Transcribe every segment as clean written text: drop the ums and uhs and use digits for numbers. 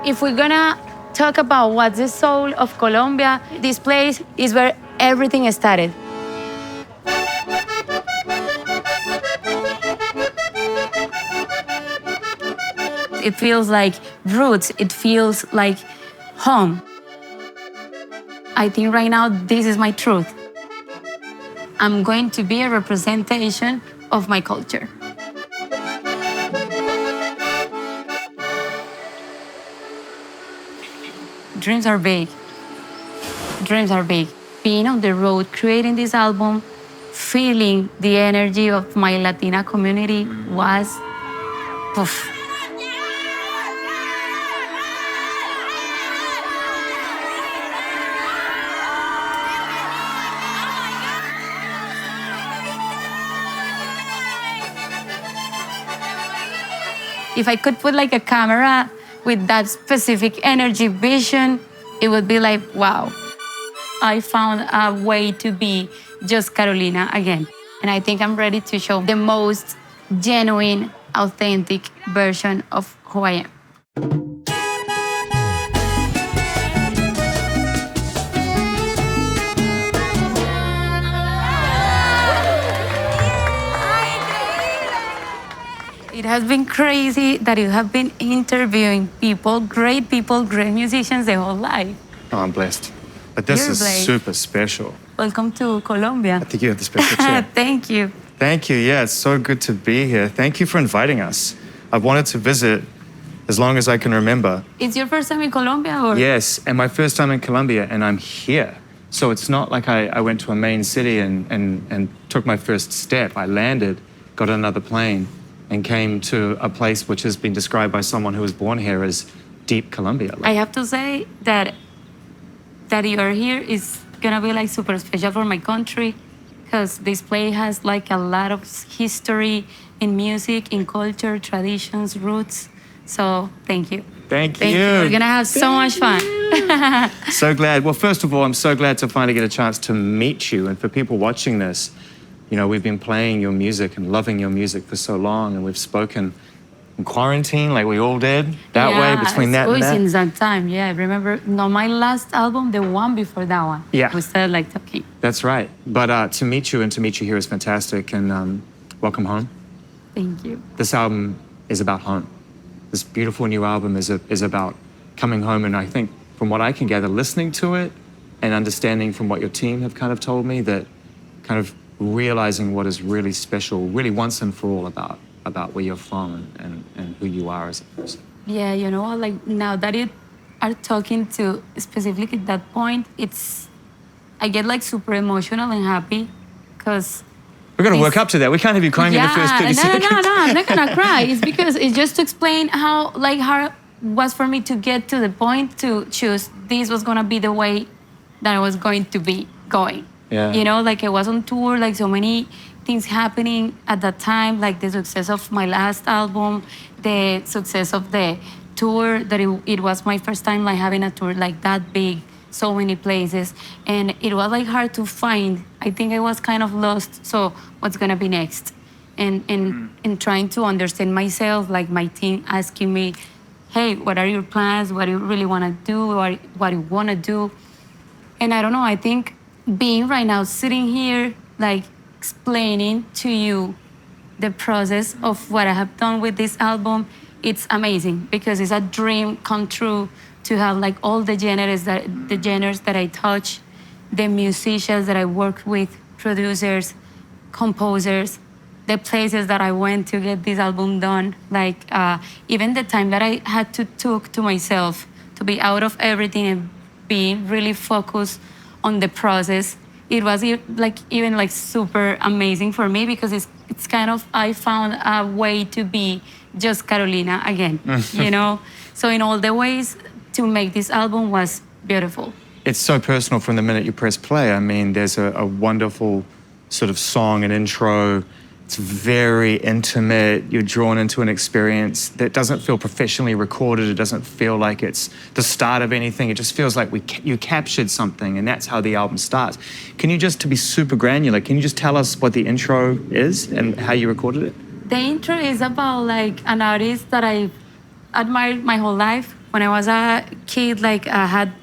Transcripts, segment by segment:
If we're gonna talk about what's the soul of Colombia, this place is where everything started. It feels like roots, it feels like home. I think right now this is my truth. I'm going to be a representation of my culture. Dreams are big. Dreams are big. Being on the road, creating this album, feeling the energy of my Latina community was poof. If I could put like a camera with that specific energy vision, it would be like, wow. I found a way to be just Carolina again. And I think I'm ready to show the most genuine, authentic version of who I am. It has been crazy that you have been interviewing people, great musicians their whole life. Oh, I'm blessed. But this is super special. Welcome to Colombia. I think you have the special chair. Thank you. Thank you. Yeah, it's so good to be here. Thank you for inviting us. I've wanted to visit as long as I can remember. It's your first time in Colombia, or? Yes, and my first time in Colombia, and I'm here. So it's not like I went to a main city and took my first step. I landed, got another plane, and came to a place which has been described by someone who was born here as deep Colombia. I have to say that you are here is gonna be like super special for my country, because this place has like a lot of history in music, in culture, traditions, roots. So thank you. Thank you. We're gonna have so much fun. So glad. Well, first of all, I'm so glad to finally get a chance to meet you. And for people watching this, you know, we've been playing your music and loving your music for so long, and we've spoken in quarantine like we all did, that way, between that and that. Since that time, yeah. I remember, no, my last album, the one before that one. Yeah. We started like talking. That's right. But to meet you here is fantastic, and welcome home. Thank you. This album is about home. This beautiful new album is about coming home, and I think from what I can gather, listening to it and understanding from what your team have kind of told me, that kind of realizing what is really special, really once and for all about where you're from and who you are as a person. Yeah, you know, like now that you are talking to specifically at that point, I get like super emotional and happy, because we're gonna work up to that. We can't have you crying in the first 30 seconds. No, I'm not gonna cry. It's because it's just to explain how hard it was for me to get to the point to choose this was gonna be the way that I was going to be going. Yeah. You know, like I was on tour, like so many things happening at that time, like the success of my last album, the success of the tour, that it was my first time like having a tour like that big, so many places. And it was like hard to find. I think I was kind of lost. So what's gonna be next? And trying to understand myself, like my team asking me, hey, what are your plans? What do you really wanna do? Or what do you wanna do? And I don't know, I think being right now, sitting here, like explaining to you the process of what I have done with this album, it's amazing, because it's a dream come true to have like all the genres that I touch, the musicians that I worked with, producers, composers, the places that I went to get this album done, like even the time that I had to took to myself to be out of everything and be really focused on the process. It was even super amazing for me, because it's kind of, I found a way to be just Carolina again, you know? So in all the ways, to make this album was beautiful. It's so personal from the minute you press play. I mean, there's a wonderful sort of song and intro. It's very intimate. You're drawn into an experience that doesn't feel professionally recorded. It doesn't feel like it's the start of anything. It just feels like you captured something, and that's how the album starts. Can you just, to be super granular, can you just tell us what the intro is and how you recorded it? The intro is about like an artist that I admired my whole life when I was a kid, like I had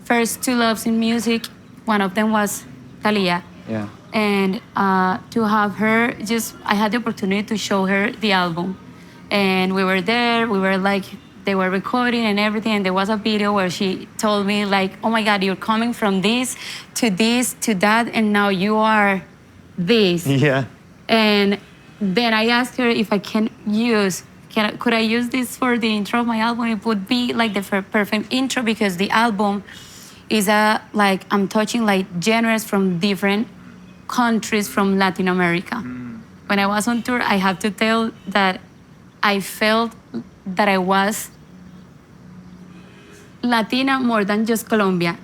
first two loves in music. One of them was Talia. Yeah. And to have her, just I had the opportunity to show her the album, and we were there. We were like, they were recording and everything, and there was a video where she told me like, "Oh my God, you're coming from this to that, and now you are this." Yeah. And then I asked her if I could I use this for the intro of my album? It would be like the perfect intro because the album is like I'm touching like genres from different countries from Latin America. When I was on tour, I have to tell that I felt that I was Latina more than just Colombia.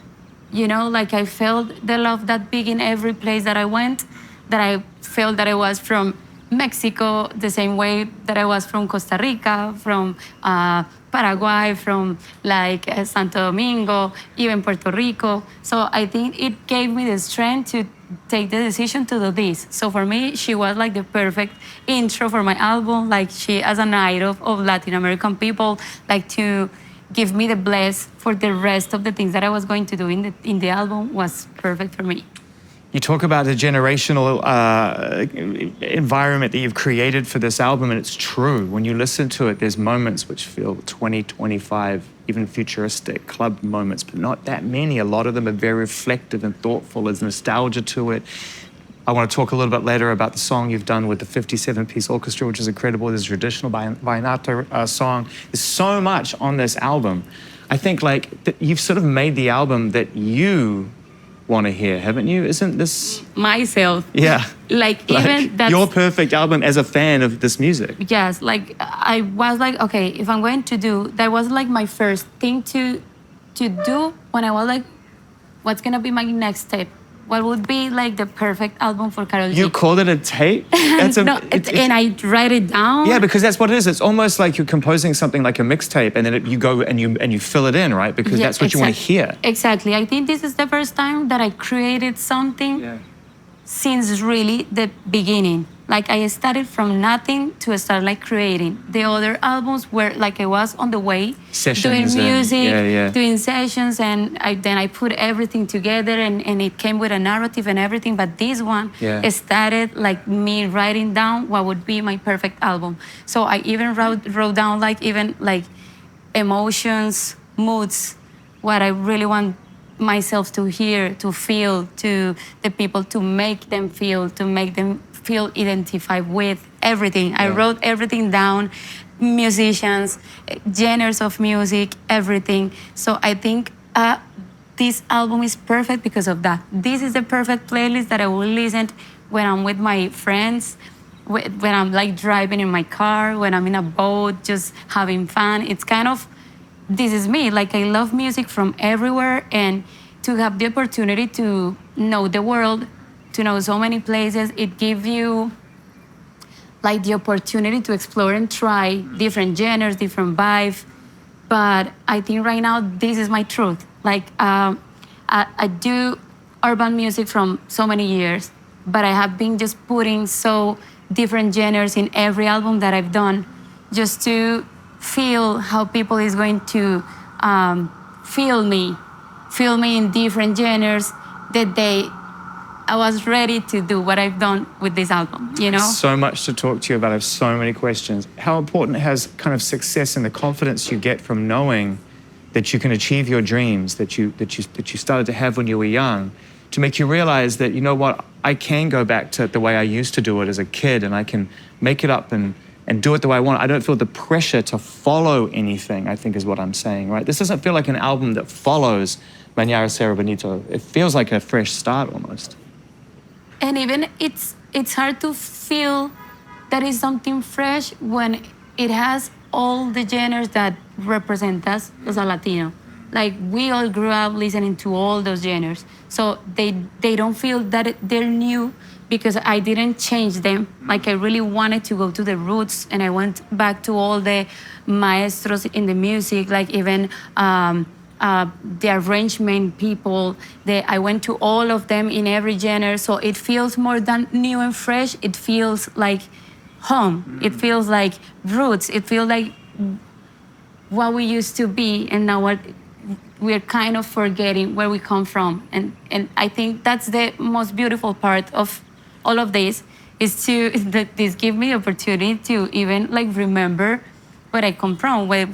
You know, like I felt the love that big in every place that I went, that I felt that I was from Mexico the same way that I was from Costa Rica, from Paraguay, from like Santo Domingo, even Puerto Rico. So I think it gave me the strength to take the decision to do this. So for me, she was like the perfect intro for my album. Like she, as an idol of Latin American people, like to give me the bless for the rest of the things that I was going to do in the album was perfect for me. You talk about the generational environment that you've created for this album, and it's true. When you listen to it, there's moments which feel 20, 25, even futuristic club moments, but not that many. A lot of them are very reflective and thoughtful. There's nostalgia to it. I want to talk a little bit later about the song you've done with the 57-piece orchestra, which is incredible. There's a traditional vallenato song. There's so much on this album. I think like you've sort of made the album that you want to hear, haven't you? Isn't this myself? Yeah. Like even that's your perfect album as a fan of this music. Yes, like I was like, okay, if I'm going to do that, was like my first thing to do when I was like, what's gonna be my next step? What would be like the perfect album for KAROL? You called it a tape? That's no, and I write it down. Yeah, because that's what it is. It's almost like you're composing something like a mixtape, and then you go and you fill it in, right? Because that's what you want to hear. Exactly. I think this is the first time that I created something since really the beginning. Like I started from nothing to start like creating. The other albums were like I was on the way, sessions doing music, doing sessions, and then I put everything together and it came with a narrative and everything. But this one started like me writing down what would be my perfect album. So I even wrote down like even like emotions, moods, what I really want myself to hear, to feel, to the people, to make them feel identified with everything. I wrote everything down, musicians, genres of music, everything. So I think this album is perfect because of that. This is the perfect playlist that I will listen when I'm with my friends, when I'm like driving in my car, when I'm in a boat, just having fun. It's kind of, this is me. Like I love music from everywhere, and to have the opportunity to know the world, to know so many places, it gives you like the opportunity to explore and try different genres, different vibes. But I think right now this is my truth. Like I do urban music from so many years, but I have been just putting so different genres in every album that I've done, just to feel how people is going to feel me in different genres that I was ready to do what I've done with this album, you know? So much to talk to you about. I have so many questions. How important has kind of success and the confidence you get from knowing that you can achieve your dreams that you started to have when you were young, to make you realize that, you know what, I can go back to the way I used to do it as a kid, and I can make it up and do it the way I want. I don't feel the pressure to follow anything, I think is what I'm saying, right? This doesn't feel like an album that follows Mañana Será Bonito. It feels like a fresh start almost. And even it's hard to feel that is something fresh when it has all the genres that represent us as a Latino. Like we all grew up listening to all those genres. So they don't feel that they're new because I didn't change them. Like I really wanted to go to the roots, and I went back to all the maestros in the music, like even the arrangement people. I went to all of them in every genre, so it feels more than new and fresh. It feels like home. It feels like roots. It feels like what we used to be, and now what we're kind of forgetting where we come from. And I think that's the most beautiful part of all of this, is to that this give me the opportunity to even like remember where I come from, where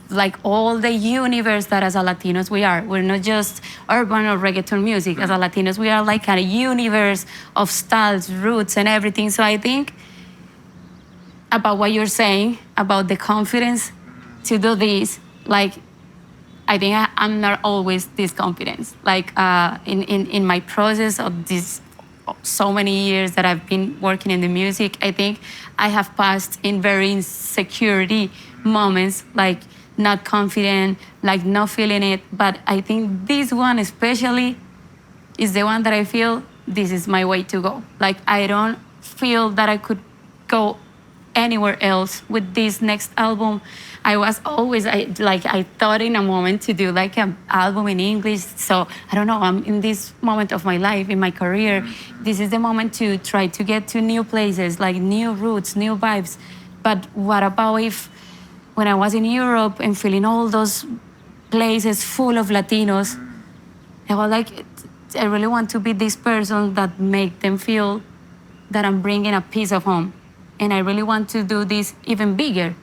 like all the universe that as a Latinos we are. We're not just urban or reggaeton music. As a Latinos, we are like a universe of styles, roots, and everything. So I think about what you're saying about the confidence to do this, like I think I'm not always this confident. Like in my process of this so many years that I've been working in the music, I think I have passed in very insecurity moments, like not confident, like not feeling it. But I think this one especially is the one that I feel this is my way to go. Like I don't feel that I could go anywhere else with this next album. I was always I thought in a moment to do like an album in English. So I don't know, I'm in this moment of my life, in my career. This is the moment to try to get to new places, like new roots, new vibes. But what about if when I was in Europe and feeling all those places full of Latinos, I was like, I really want to be this person that make them feel that I'm bringing a piece of home. And I really want to do this even bigger.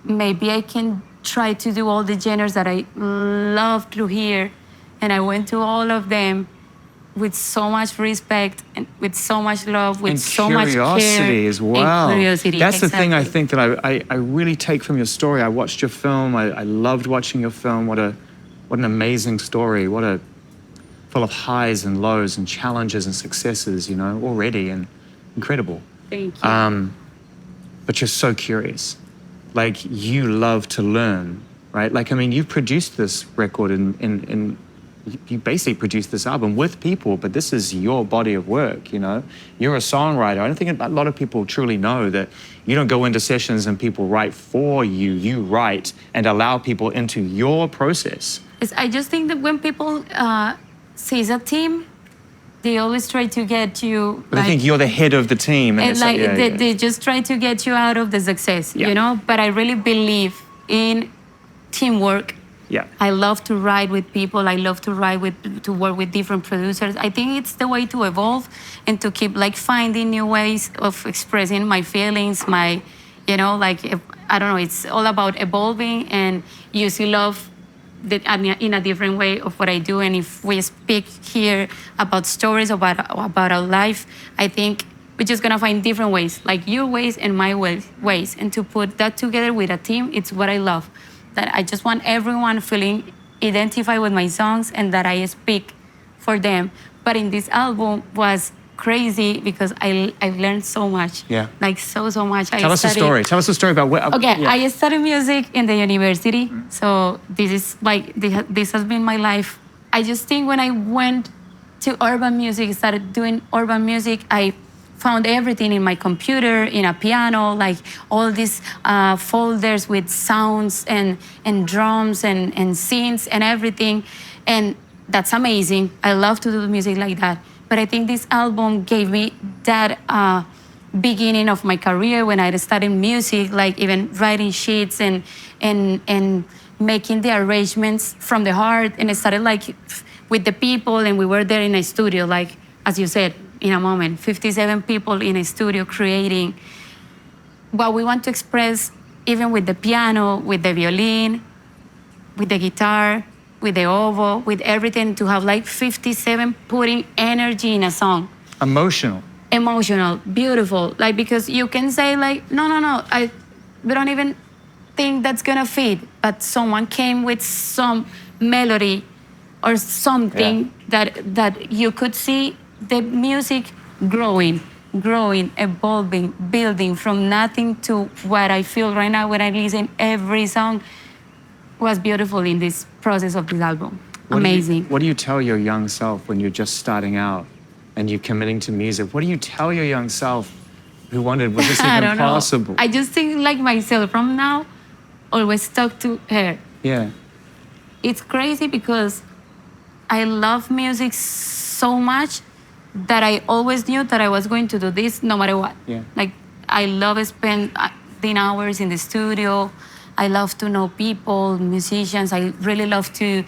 Maybe I can try to do all the genres that I love to hear. And I went to all of them with so much respect and with so much love, with and so much care. curiosity as well. And curiosity, That's the thing I exactly. think that I really take from your story. I watched your film. I loved watching your film. What an amazing story. Full of highs and lows and challenges and successes, already, and incredible. Thank you. But you're so curious. Like, you love to learn, right? Like, I mean, you've produced this record and you basically produced this album with people, but this is your body of work, You're a songwriter. I don't think a lot of people truly know that you don't go into sessions and people write for you. You write and allow people into your process. I just think that when people sees a team, they always try to get you. But I think you're the head of the team. And it's like yeah, they just try to get you out of the success, Yeah. But I really believe in teamwork. Yeah. I love to write with people. I love to to work with different producers. I think it's the way to evolve and to keep like finding new ways of expressing my feelings, I don't know, it's all about evolving and using love in a different way of what I do. And if we speak here about stories about our life, I think we're just gonna find different ways, like your ways and my ways. And to put that together with a team, it's what I love. That I just want everyone feeling identified with my songs and that I speak for them. But in this album was crazy because I've learned so much. Yeah. Like so much. Tell us a story. Tell us a story about what. Okay, yeah. I studied music in the university, so this is like this has been my life. I just think when I went to urban music, started doing urban music, I found everything in my computer, in a piano, like all these folders with sounds and drums and synths and everything, and that's amazing. I love to do music like that. But I think this album gave me that beginning of my career when I started music, like even writing sheets and making the arrangements from the heart. And I started like with the people, and we were there in a studio, like as you said, in a moment, 57 people in a studio creating what we want to express, even with the piano, with the violin, with the guitar, with the oboe, with everything, to have like 57 putting energy in a song. Emotional, beautiful. Like, because you can say like, no, we don't even think that's gonna fit, but someone came with some melody or something that you could see the music growing, evolving, building from nothing to what I feel right now when I listen. Every song was beautiful in this process of this album. Amazing. What do you tell your young self when you're just starting out and you're committing to music? What do you tell your young self who wondered, was this I even don't know. possible? I just think like myself from now, always talk to her. Yeah. It's crazy because I love music so much that I always knew that I was going to do this no matter what. Yeah. Like, I love spending hours in the studio. I love to know people, musicians. I really love to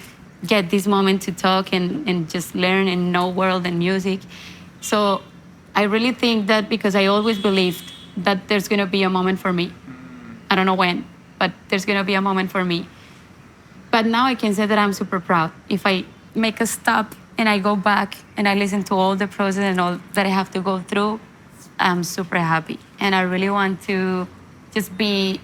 get this moment to talk and just learn and know world and music. So I really think that because I always believed that there's going to be a moment for me. I don't know when, but there's going to be a moment for me. But now I can say that I'm super proud. If I make a stop and I go back and I listen to all the process and all that I have to go through, I'm super happy. And I really want to just be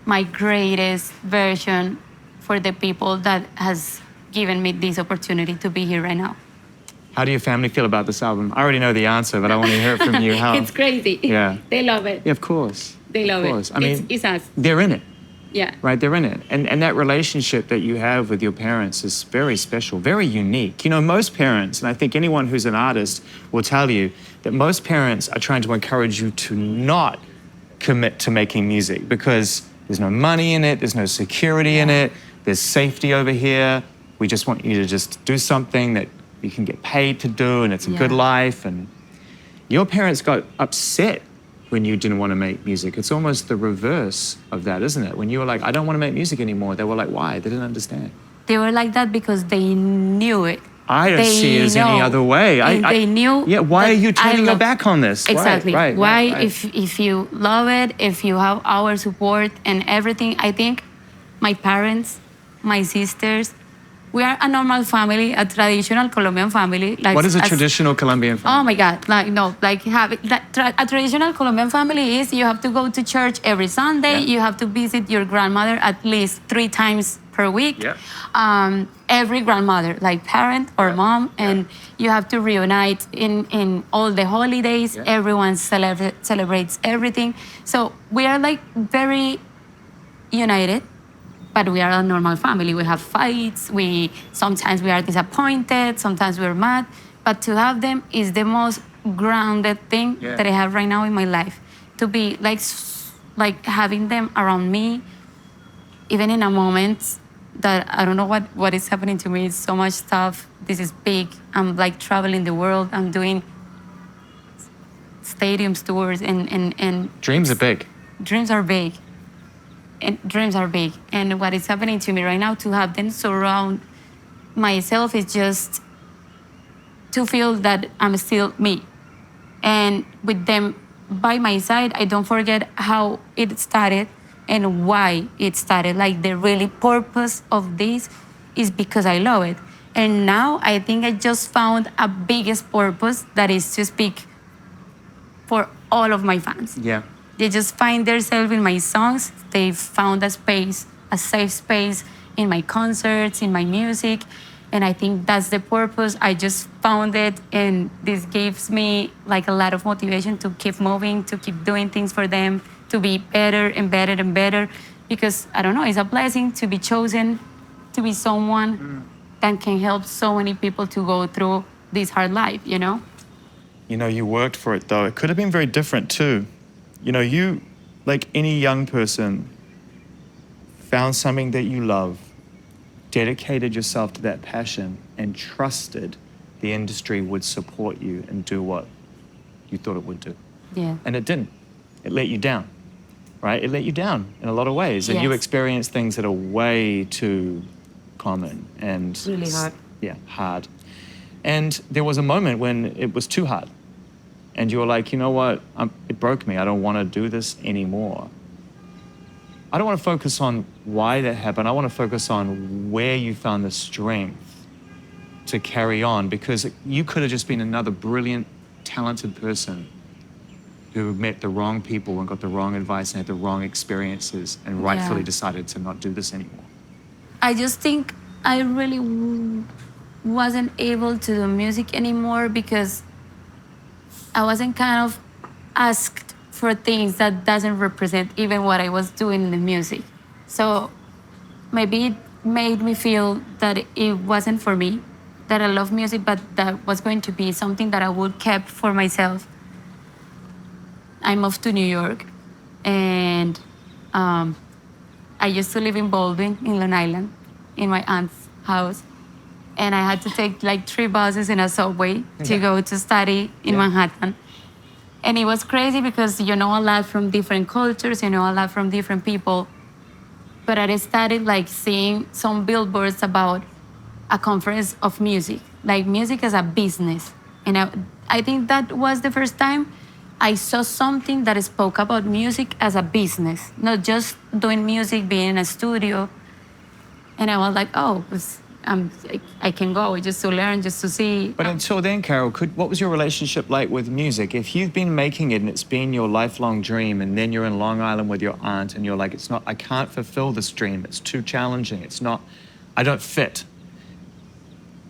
my greatest version for the people that has given me this opportunity to be here right now. How do your family feel about this album? I already know the answer, but I want to hear it from you. How? It's crazy. Yeah. They love it. Yeah, of course. They love Of course. it. I mean, it's us. they're in it. Yeah. Right, they're in it. And that relationship that you have with your parents is very special, very unique. You know, most parents, and I think anyone who's an artist will tell you that most parents are trying to encourage you to not commit to making music because there's no money in it, there's no security in it, there's safety over here. We just want you to just do something that you can get paid to do and it's a good life. And your parents got upset when you didn't want to make music. It's almost the reverse of that, isn't it? When you were like, I don't want to make music anymore, they were like, why? They didn't understand. They were like that because they knew it. I don't see it as any other way. They knew. Yeah, why are you turning your back on this? Exactly. Right, why, right. if you love it, if you have our support and everything, I think my parents, my sisters, we are a normal family, a traditional Colombian family. Like What is a traditional Colombian family? Oh my God! A traditional Colombian family is you have to go to church every Sunday. You have to visit your grandmother at least 3 times per week. Every grandmother, like parent or mom, and you have to reunite in all the holidays. Everyone celebrates everything. So we are like very united. But we are a normal family. We have fights. Sometimes we are disappointed. Sometimes we're mad. But to have them is the most grounded thing that I have right now in my life. To be like having them around me, even in a moment that I don't know what is happening to me. It's so much stuff. This is big. I'm like traveling the world. I'm doing stadiums tours and Dreams are big. Dreams are big. And dreams are big. And what is happening to me right now, to have them surround myself is just to feel that I'm still me. And with them by my side, I don't forget how it started and why it started. Like the really purpose of this is because I love it. And now I think I just found a biggest purpose that is to speak for all of my fans. Yeah. They just find themselves in my songs. They found a space, a safe space in my concerts, in my music. And I think that's the purpose. I just found it. And this gives me like a lot of motivation to keep moving, to keep doing things for them, to be better and better and better. Because I don't know, it's a blessing to be chosen, to be someone that can help so many people to go through this hard life, you know? You know, you worked for it though. It could have been very different too. You know, you, like any young person, found something that you love, dedicated yourself to that passion, and trusted the industry would support you and do what you thought it would do. Yeah. And it didn't. It let you down, right? It let you down in a lot of ways. And you experienced things that are way too common and... Really hard. Yeah, hard. And there was a moment when it was too hard. And you were like, you know what, it broke me. I don't want to do this anymore. I don't want to focus on why that happened. I want to focus on where you found the strength to carry on, because you could have just been another brilliant, talented person who met the wrong people and got the wrong advice and had the wrong experiences and rightfully decided to not do this anymore. I just think I really wasn't able to do music anymore because I wasn't kind of asked for things that doesn't represent even what I was doing in the music. So maybe it made me feel that it wasn't for me, that I love music, but that was going to be something that I would keep for myself. I moved to New York, and I used to live in Baldwin, in Long Island, in my aunt's house. And I had to take like 3 buses and a subway to go to study in Manhattan. And it was crazy because you know a lot from different cultures, you know a lot from different people. but I started like seeing some billboards about a conference of music, like music as a business. And I think that was the first time I saw something that spoke about music as a business, not just doing music, being in a studio. And I was like, oh, I can go just to learn, just to see. But until then, Carol, what was your relationship like with music? If you've been making it and it's been your lifelong dream, and then you're in Long Island with your aunt and you're like, I can't fulfill this dream. It's too challenging. I don't fit.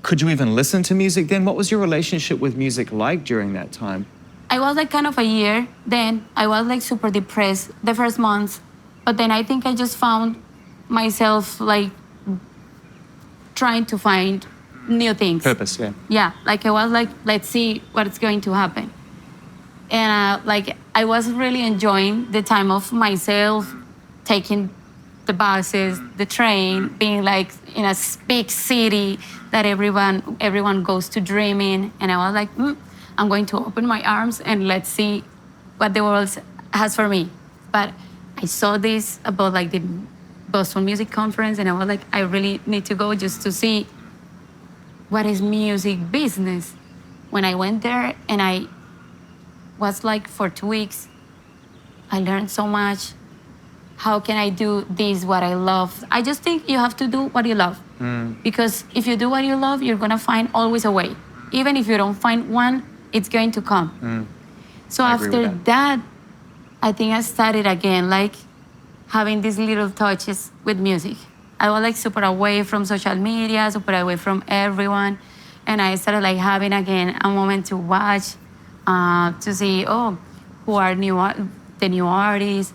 Could you even listen to music then? What was your relationship with music like during that time? I was like kind of a year. Then I was like super depressed the first month. But then I think I just found myself like trying to find new things. Purpose, yeah. Yeah, like I was like, let's see what's going to happen. And like I was really enjoying the time of myself, taking the buses, the train, being like in a big city that everyone goes to dream in. And I was like, I'm going to open my arms and let's see what the world has for me. But I saw this about like the Boston Music Conference, and I was like, I really need to go just to see what is music business. When I went there and I was like for 2 weeks, I learned so much. How can I do this, what I love? I just think you have to do what you love. Because if you do what you love, you're gonna find always a way. Even if you don't find one, it's going to come. So after that, I think I started again, like having these little touches with music. I was like super away from social media, super away from everyone. And I started like having again a moment to watch, to see, who are the new artists,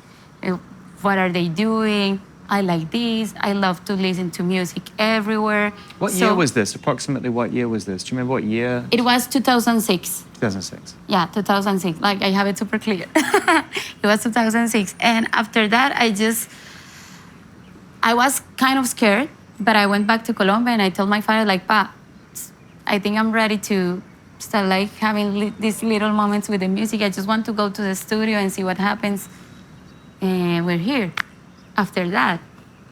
what are they doing? I like this. I love to listen to music everywhere. What year was this? Approximately what year was this? Do you remember what year? It was 2006. 2006. Yeah, 2006. Like I have it super clear. It was 2006. And after that, I was kind of scared, but I went back to Colombia and I told my father, like, Pa, I think I'm ready to start like having these little moments with the music. I just want to go to the studio and see what happens. And we're here. After that,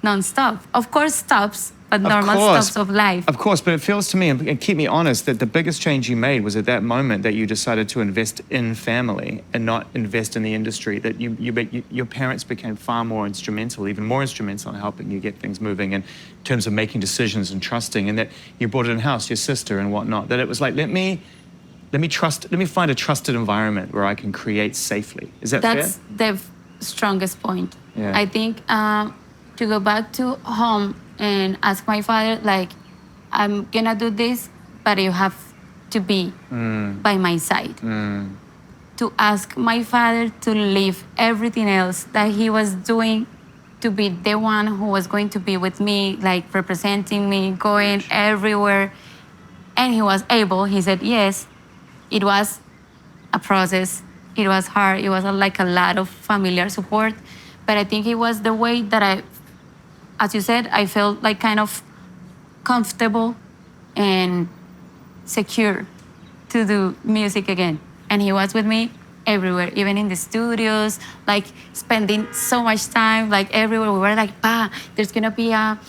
non-stop. Of course, stops, but normal stops of life. Of course, but it feels to me, and keep me honest, that the biggest change you made was at that moment that you decided to invest in family and not invest in the industry, that your parents became far more instrumental, even more instrumental in helping you get things moving in terms of making decisions and trusting, and that you brought it in-house, your sister and whatnot, that it was like, let me find a trusted environment where I can create safely. Is that fair? That's the strongest point. Yeah. I think to go back to home and ask my father, like, I'm gonna do this, but you have to be by my side. To ask my father to leave everything else that he was doing, to be the one who was going to be with me, like representing me, going everywhere. And he was able, he said yes. It was a process. It was hard. It was like a lot of familiar support. But I think it was the way that as you said, I felt like kind of comfortable and secure to do music again. And he was with me everywhere, even in the studios, like spending so much time, like everywhere. We were like, Pa, there's gonna be a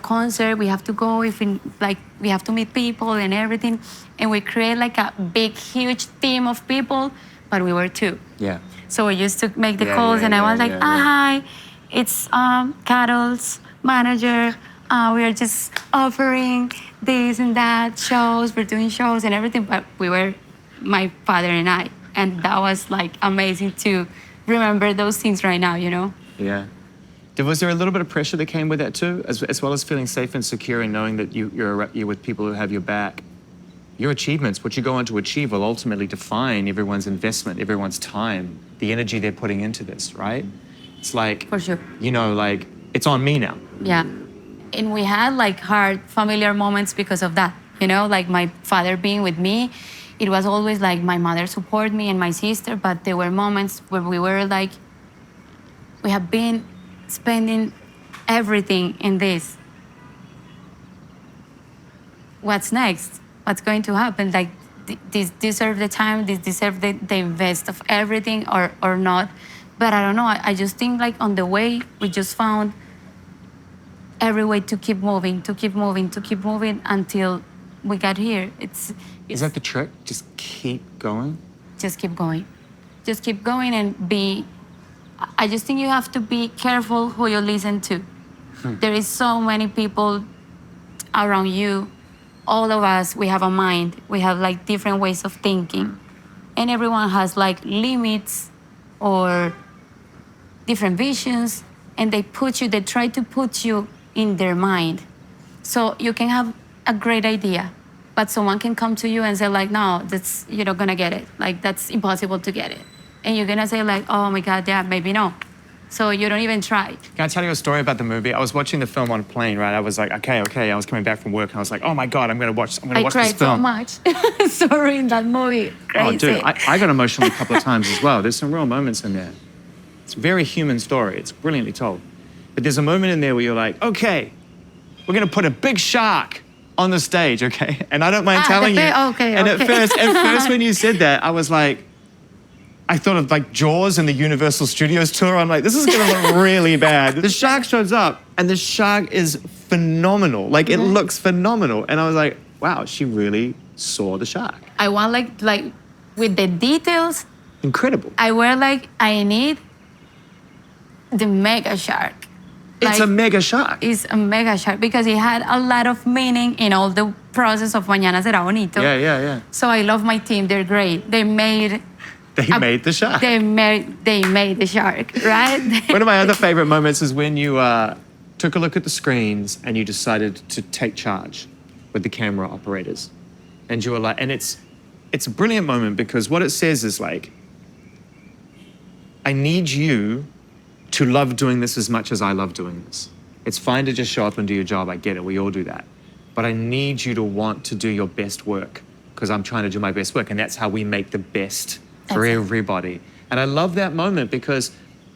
concert. We have to go. We have to meet people and everything. And we create like a big, huge team of people, but we were two. Yeah. So we used to make the calls, and I was like, hi, it's KAROL's manager. We are just offering this and that shows. We're doing shows and everything, but we were my father and I. And that was like amazing to remember those things right now, you know? Yeah. Was there a little bit of pressure that came with that too, as well as feeling safe and secure and knowing that you're with people who have your back? Your achievements, what you go on to achieve, will ultimately define everyone's investment, everyone's time, the energy they're putting into this, right? It's like, for sure, like, it's on me now. Yeah. And we had like hard familiar moments because of that, like my father being with me. It was always like my mother supported me and my sister, but there were moments where we were like, we have been spending everything in this. What's next? What's going to happen? Like, this deserve the time, this deserve the invest of everything or not. But I don't know, I just think like on the way, we just found every way to keep moving, to keep moving, to keep moving until we got here. Is that the trick? Just keep going? Just keep going. Just keep going and be. I just think you have to be careful who you listen to. There is so many people around you. All of us, we have a mind. We have like different ways of thinking. And everyone has like limits or different visions. And they try to put you in their mind. So you can have a great idea, but someone can come to you and say like, no, you're not gonna get it. Like, that's impossible to get it. And you're gonna say like, oh my God, yeah, maybe no. So you don't even try. Can I tell you a story about the movie? I was watching the film on a plane, right? I was like, okay. I was coming back from work and I was like, oh my God, I'm gonna watch I this cried film. so much. Sorry, in that movie. Crazy. Oh, dude, I got emotional a couple of times as well. There's some real moments in there. It's a very human story. It's brilliantly told. But there's a moment in there where you're like, okay, we're gonna put a big shark on the stage, okay? And I don't mind telling you. Okay. And at first when you said that, I was like, I thought of like Jaws and the Universal Studios tour. I'm like, this is gonna look really bad. The shark shows up and the shark is phenomenal. Like, it looks phenomenal. And I was like, wow, she really saw the shark. I want like with the details. Incredible. I need the mega shark. It's a mega shark. It's a mega shark because it had a lot of meaning in all the process of Mañana Será Bonito. Yeah. So I love my team. They're great. They made the shark. They made the shark, right? One of my other favorite moments is when you took a look at the screens and you decided to take charge with the camera operators. And you were like, and it's a brilliant moment because what it says is like, I need you to love doing this as much as I love doing this. It's fine to just show up and do your job. I get it. We all do that. But I need you to want to do your best work because I'm trying to do my best work. And that's how we make the best for everybody. And I love that moment because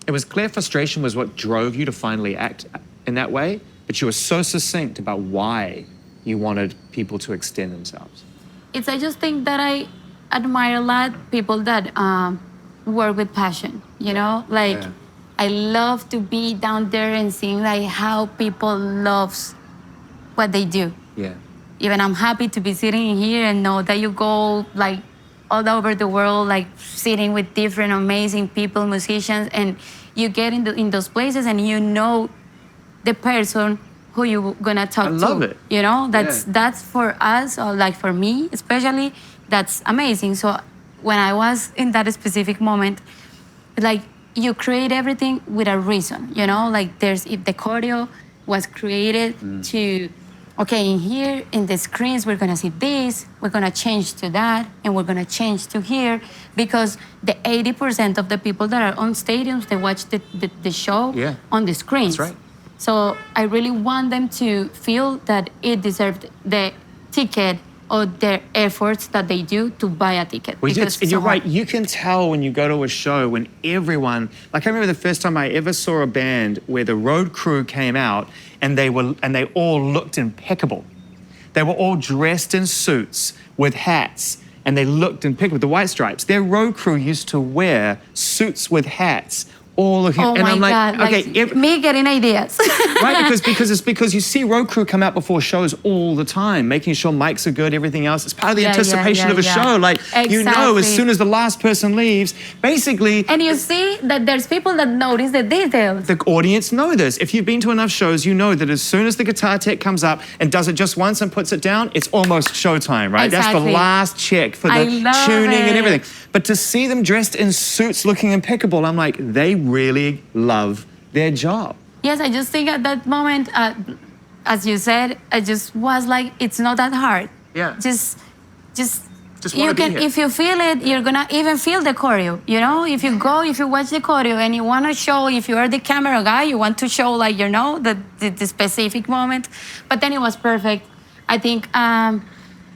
it was clear frustration was what drove you to finally act in that way. But you were so succinct about why you wanted people to extend themselves. I just think that I admire a lot people that work with passion, you know? Like, Yeah. I love to be down there and seeing like how people loves what they do. Yeah. Even I'm happy to be sitting here and know that you go like all over the world, like sitting with different amazing people, musicians, and you get in those places and you know the person who you're gonna talk to. I love it. You know, that's for us, or like for me especially, that's amazing. So when I was in that specific moment, like, you create everything with a reason, you know? Like, if the choreo was created to, okay, in here, in the screens, we're gonna see this, we're gonna change to that, and we're gonna change to here, because the 80% of the people that are on stadiums, they watch the show on the screens. That's right. So I really want them to feel that it deserved the ticket or their efforts that they do to buy a ticket. And you're right, you can tell when you go to a show when everyone, like I remember the first time I ever saw a band where the road crew came out and they all looked impeccable. They were all dressed in suits with hats and they looked impeccable. The White Stripes, their road crew used to wear suits with hats. Oh and my I'm like, God, okay, me getting ideas. right? Because you see road crew come out before shows all the time, making sure mics are good, everything else. It's part of the anticipation of a show. Like, you know, as soon as the last person leaves, basically. And you see that there's people that notice the details. The audience know this. If you've been to enough shows, you know that as soon as the guitar tech comes up and does it just once and puts it down, it's almost showtime, right? Exactly. That's the last check for the tuning and everything. But to see them dressed in suits looking impeccable, I'm like, they really love their job. Yes, I just think at that moment, as you said, I just was like, it's not that hard. Yeah. Just wanna be here. if you feel it, you're gonna even feel the choreo. You know, if you watch the choreo and you wanna show, if you are the camera guy, you want to show like, you know, the specific moment. But then it was perfect. I think I'm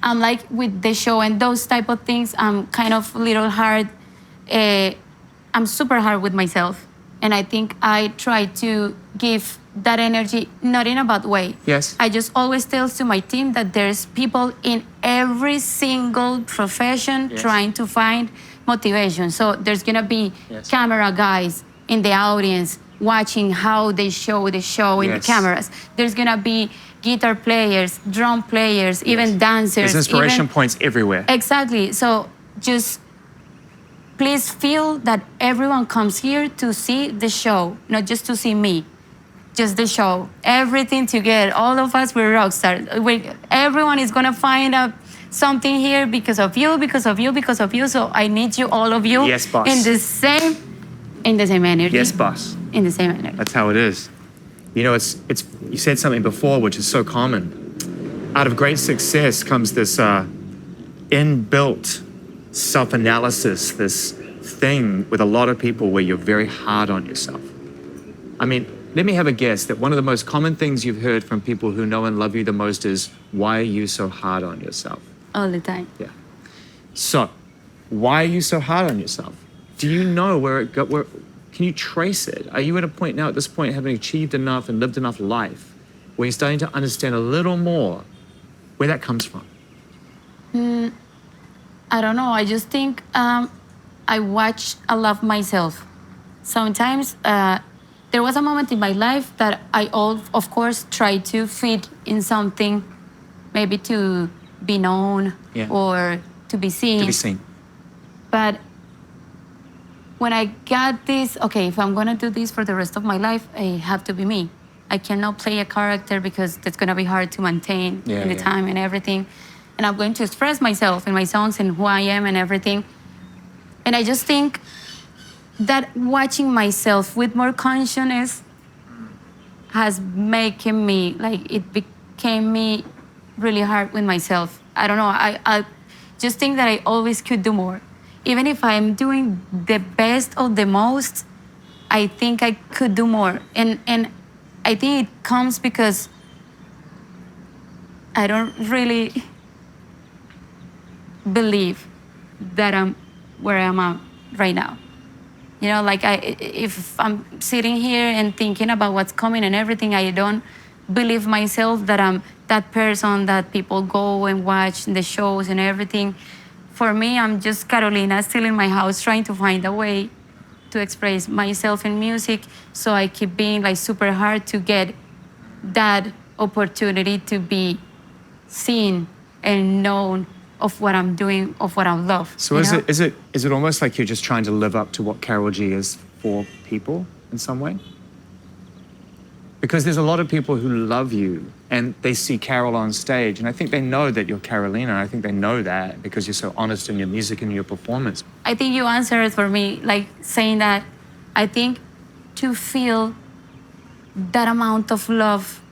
like with the show and those type of things, I'm kind of a little hard. I'm super hard with myself. And I think I try to give that energy, not in a bad way. Yes. I just always tell to my team that there's people in every single profession trying to find motivation. So there's gonna be camera guys in the audience watching how they show the show in the Yes. cameras. There's gonna be guitar players, drum players, even dancers. There's inspiration even- points everywhere. Exactly. So just please feel that everyone comes here to see the show, not just to see me. Just the show, everything together. All of us, we're rock stars. Everyone is gonna find out something here because of you, because of you, because of you. So I need you, all of you, Yes, boss. in the same energy. Yes, boss. In the same energy. That's how it is. You know, it's. You said something before, which is so common. Out of great success comes this inbuilt self-analysis, this thing with a lot of people where you're very hard on yourself. I mean, let me have a guess that one of the most common things you've heard from people who know and love you the most is, why are you so hard on yourself? All the time. Yeah. So, why are you so hard on yourself? Do you know where it got? Can you trace it? Are you at a point now, at this point, having achieved enough and lived enough life, where you're starting to understand a little more where that comes from? I don't know. I just think I watch a lot myself. Sometimes there was a moment in my life that of course, tried to fit in something, maybe to be known Yeah. or to be seen. To be seen. But when I got this, okay, if I'm gonna do this for the rest of my life, I have to be me. I cannot play a character because that's gonna be hard to maintain in the time and everything. And I'm going to express myself in my songs and who I am and everything. And I just think that watching myself with more consciousness has making me, like, it became me really hard with myself. I don't know, I just think that I always could do more. Even if I'm doing the best or the most, I think I could do more. And I think it comes because I don't really believe that I'm where I'm at right now. You know, like if I'm sitting here and thinking about what's coming and everything, I don't believe myself that I'm that person that people go and watch the shows and everything. For me, I'm just Carolina still in my house trying to find a way to express myself in music. So I keep being like super hard to get that opportunity to be seen and known of what I'm doing, of what I love. So is it almost like you're just trying to live up to what Karol G is for people in some way? Because there's a lot of people who love you and they see Karol on stage, and I think they know that you're Carolina. I think they know that because you're so honest in your music and your performance. I think you answered it for me, like saying that I think to feel that amount of love,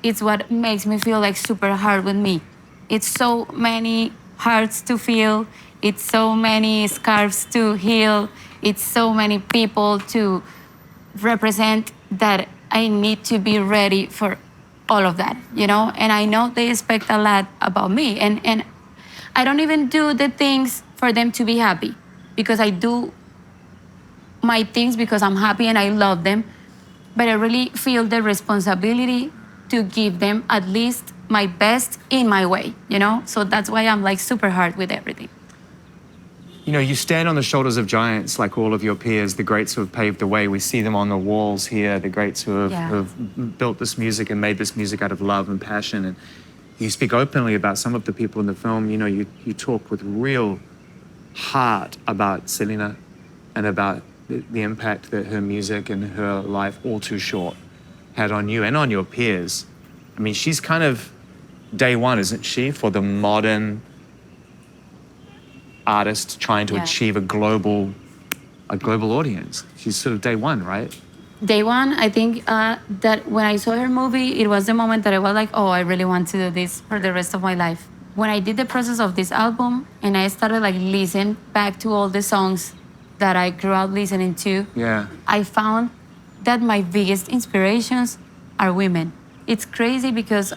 it's what makes me feel like super hard with me. It's so many hearts to feel. It's so many scarves to heal. It's so many people to represent that I need to be ready for all of that, you know? And I know they expect a lot about me. And I don't even do the things for them to be happy, because I do my things because I'm happy and I love them. But I really feel the responsibility to give them at least my best in my way, you know? So that's why I'm like super hard with everything. You know, you stand on the shoulders of giants like all of your peers, the greats who have paved the way. We see them on the walls here, the greats who have built this music and made this music out of love and passion. And you speak openly about some of the people in the film. You know, you talk with real heart about Selena and about the impact that her music and her life, all too short, had on you and on your peers. I mean, she's kind of day one, isn't she, for the modern artist trying to achieve a global audience. She's sort of day one, right? Day one, I think that when I saw her movie, it was the moment that I was like, oh, I really want to do this for the rest of my life. When I did the process of this album and I started like listening back to all the songs that I grew up listening to, I found that my biggest inspirations are women. It's crazy because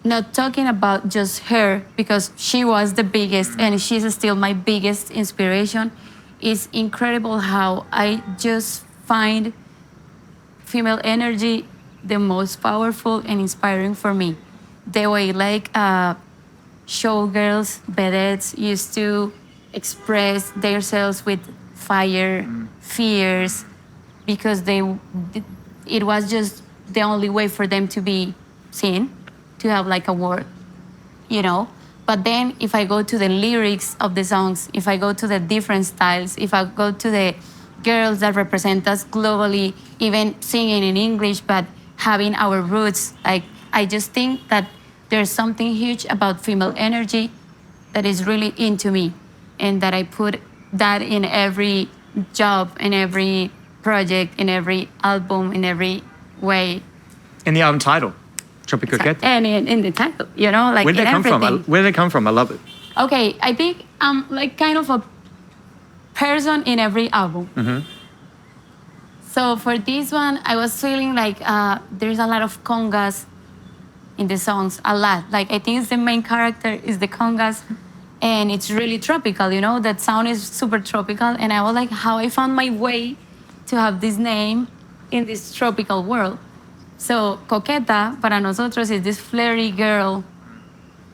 not talking about just her, because she was the biggest and she's still my biggest inspiration. It's incredible how I just find female energy the most powerful and inspiring for me. The way like showgirls, vedettes used to express themselves with fire, fears, because it was just the only way for them to be seen, to have like a word, you know. But then if I go to the lyrics of the songs, if I go to the different styles, if I go to the girls that represent us globally, even singing in English, but having our roots, like I just think that there's something huge about female energy that is really into me, and that I put that in every job, in every project, in every album, in every way. In the album title, Tropicoqueta. And in the title, you know, like Where did in they come everything. from? Where did they come from? I love it. Okay, I think I'm like kind of a person in every album. So for this one, I was feeling like there's a lot of congas in the songs, a lot. Like I think it's the main character is the congas, and it's really tropical, you know, that sound is super tropical. And I was like, how I found my way to have this name in this tropical world. So Coqueta, para nosotros, is this flirty girl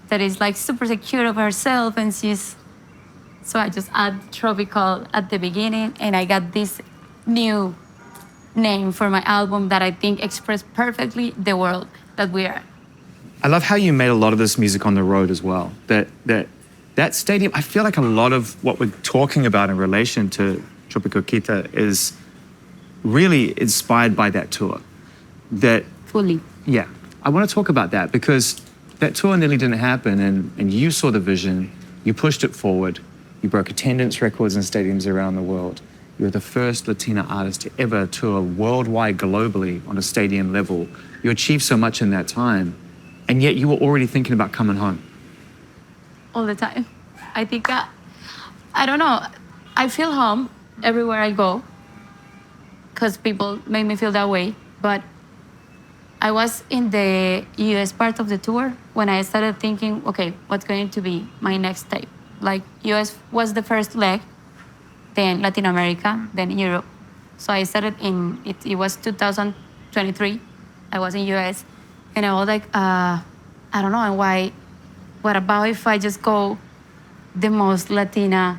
that is like super secure of herself, and so I just add tropical at the beginning, and I got this new name for my album that I think expressed perfectly the world that we are. I love how you made a lot of this music on the road as well. That stadium, I feel like a lot of what we're talking about in relation to Tropicoqueta is really inspired by that tour. Fully. Yeah, I want to talk about that because that tour nearly didn't happen, and you saw the vision, you pushed it forward, you broke attendance records in stadiums around the world. You were the first Latina artist to ever tour worldwide, globally, on a stadium level. You achieved so much in that time, and yet you were already thinking about coming home. All the time. I think, I don't know, I feel home everywhere I go because people make me feel that way. But I was in the US part of the tour when I started thinking, okay, what's going to be my next step? Like US was the first leg, then Latin America, then Europe. So I started it was 2023. I was in US, and I was like, I don't know, and what about if I just go the most Latina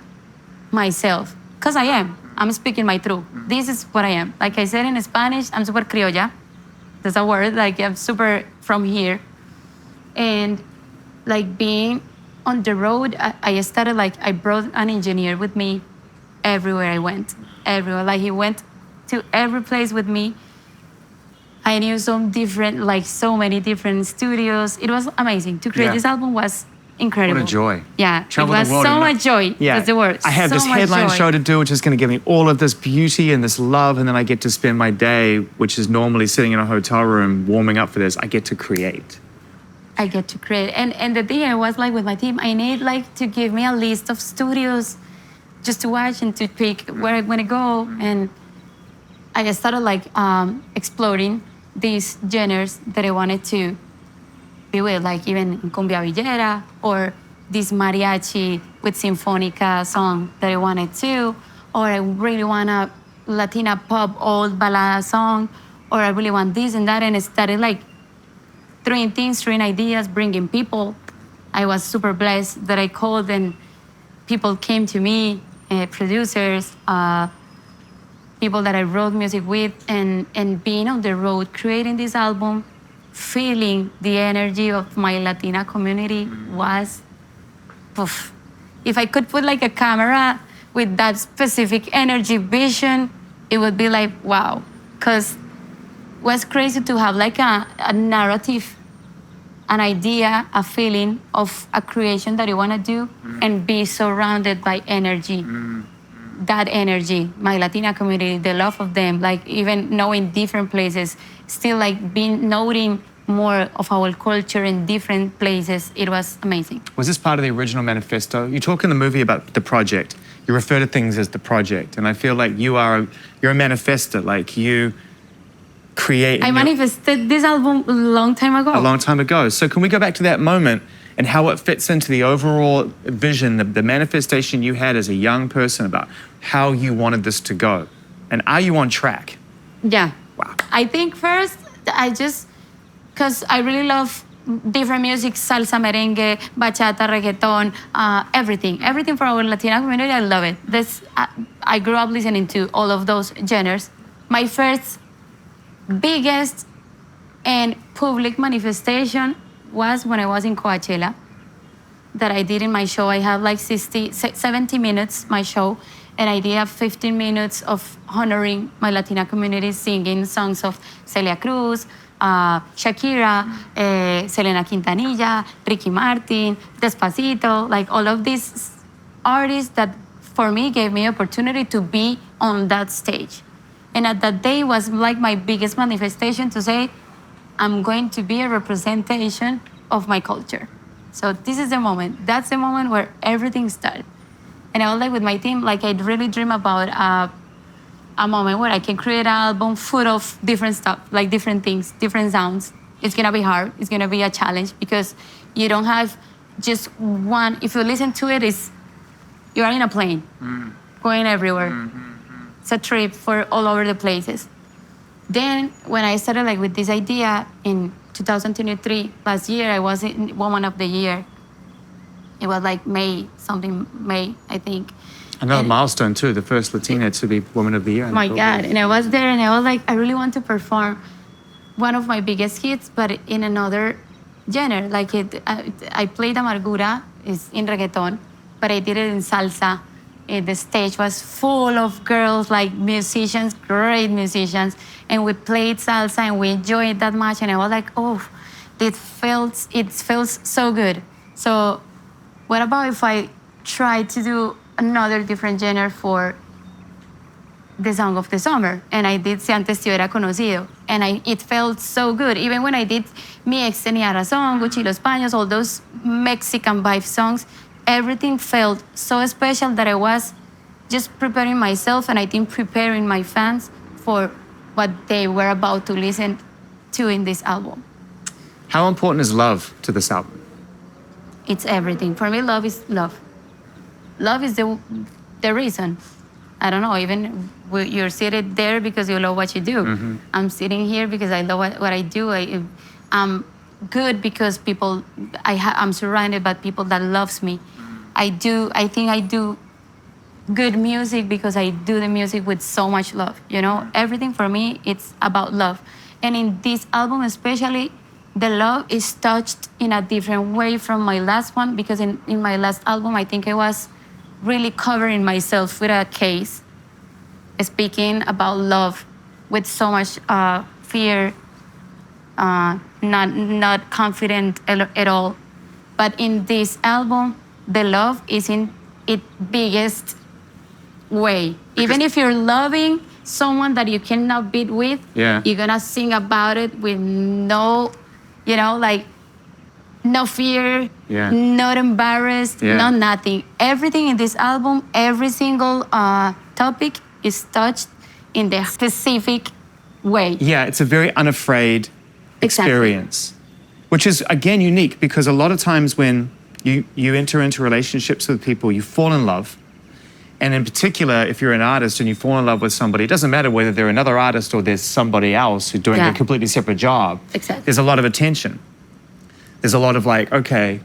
myself? Because I'm speaking my truth. This is what I am. Like I said in Spanish, I'm super criolla. That's a word, like I'm super from here. And like being on the road, I started like, I brought an engineer with me everywhere I went, everywhere. Like he went to every place with me. I knew so many different studios. It was amazing. To create this album was incredible. What a joy. Yeah, Travel it was the world so much joy. Yeah. That's the word. I have so this much headline joy. show to do, which is going to give me all of this beauty and this love, and then I get to spend my day, which is normally sitting in a hotel room warming up for this, I get to create. I get to create. And the thing I was like with my team, I need like to give me a list of studios just to watch and to pick where I want to go. And I started like exploring these genres that I wanted to be with, like even in cumbia villera or this mariachi with sinfonica song that I wanted to, or I really want a Latina pop old balada song, or I really want this and that. And it started like throwing ideas, bringing people. I was super blessed that I called and people came to me, producers, people that I wrote music with, and being on the road, creating this album, feeling the energy of my Latina community was, poof. If I could put like a camera with that specific energy vision, it would be like, wow. Because it was crazy to have like a narrative, an idea, a feeling of a creation that you want to do and be surrounded by energy. That energy, my Latina community, the love of them, like even knowing different places, still like noting more of our culture in different places. It was amazing. Was this part of the original manifesto? You talk in the movie about the project. You refer to things as the project, and I feel like you're a manifester. Like you create. I manifested this album a long time ago. A long time ago. So can we go back to that moment and how it fits into the overall vision, the manifestation you had as a young person about how you wanted this to go? And are you on track? Yeah. Wow. I think first, because I really love different music, salsa, merengue, bachata, reggaeton, everything for our Latina community. I love it. I grew up listening to all of those genres. My first biggest and public manifestation was when I was in Coachella, that I did in my show. I have like 70 minutes, my show, and I did have 15 minutes of honoring my Latina community, singing songs of Celia Cruz, Shakira, Selena Quintanilla, Ricky Martin, Despacito, like all of these artists that for me gave me opportunity to be on that stage. And at that day was like my biggest manifestation to say, I'm going to be a representation of my culture. So this is the moment. That's the moment where everything started. And I was like with my team, like I really dream about a moment where I can create an album full of different stuff, like different things, different sounds. It's gonna be hard. It's gonna be a challenge because you don't have just one. If you listen to it, you are in a plane, going everywhere. It's a trip for all over the places. Then when I started like with this idea in 2023, last year, I was in Woman of the Year. It was like May, I think. Another milestone too, the first Latina to be Woman of the Year. Oh my God, and I was there and I was like, I really want to perform one of my biggest hits, but in another genre. Like I played Amargura, is in reggaeton, but I did it in salsa. The stage was full of girls, like musicians, great musicians, and we played salsa and we enjoyed it that much. And I was like, oh, it feels so good. So what about if I try to do another different genre for the song of the summer? And I did Si Antes Te Hubiera Conocido. And it felt so good. Even when I did Mi Ex Tenía Razón, Gucci Los Paños, all those Mexican vibe songs, everything felt so special that I was just preparing myself and I think preparing my fans for what they were about to listen to in this album. How important is love to this album? It's everything. For me, love is love. Love is the reason. I don't know, even you're seated there because you love what you do. I'm sitting here because I love what I do. I'm good because I'm surrounded by people that loves me. I think I do good music because I do the music with so much love, you know? Everything for me, it's about love. And in this album especially, the love is touched in a different way from my last one because in my last album, I think I was really covering myself with a case, speaking about love with so much fear, not confident at all. But in this album, the love is in its biggest way. Even if you're loving someone that you cannot be with, you're gonna sing about it with no, like no fear, not embarrassed, no nothing. Everything in this album, every single topic is touched in the specific way. Yeah, it's a very unafraid experience, which is, again, unique because a lot of times when you enter into relationships with people, you fall in love. And in particular, if you're an artist and you fall in love with somebody, it doesn't matter whether they're another artist or there's somebody else who's doing a completely separate job. Exactly. There's a lot of attention. There's a lot of like, okay,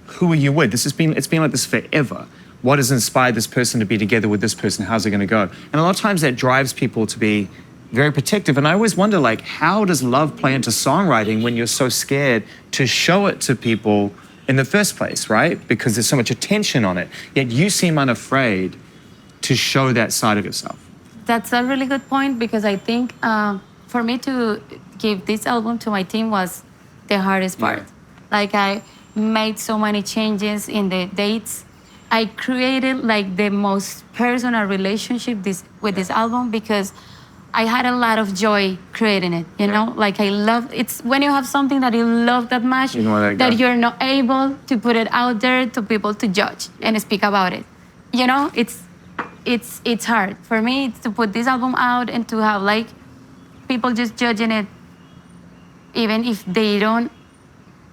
who are you with? It's been like this forever. What has inspired this person to be together with this person? How's it going to go? And a lot of times that drives people to be very protective. And I always wonder, like, how does love play into songwriting when you're so scared to show it to people in the first place, right? Because there's so much attention on it. Yet you seem unafraid to show that side of yourself. That's a really good point because I think for me to give this album to my team was the hardest part. Like I made so many changes in the dates. I created like the most personal relationship with this album because I had a lot of joy creating it, you know? Like I love, it's when you have something that you love that much, that you're not able to put it out there to people to judge and speak about it. You know, it's hard for me to put this album out and to have like people just judging it, even if they don't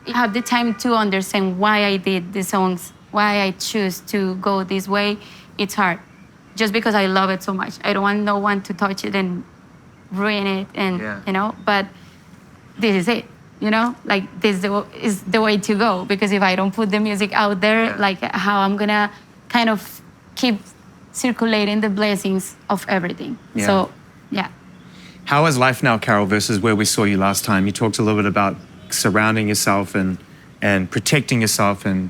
have the time to understand why I did the songs, why I choose to go this way. It's hard. Just because I love it so much. I don't want no one to touch it and ruin it and, you know, but this is it, you know? Like this is the way to go because if I don't put the music out there, like how I'm gonna kind of keep circulating the blessings of everything. Yeah. So, yeah. How is life now, Karol, versus where we saw you last time? You talked a little bit about surrounding yourself and protecting yourself and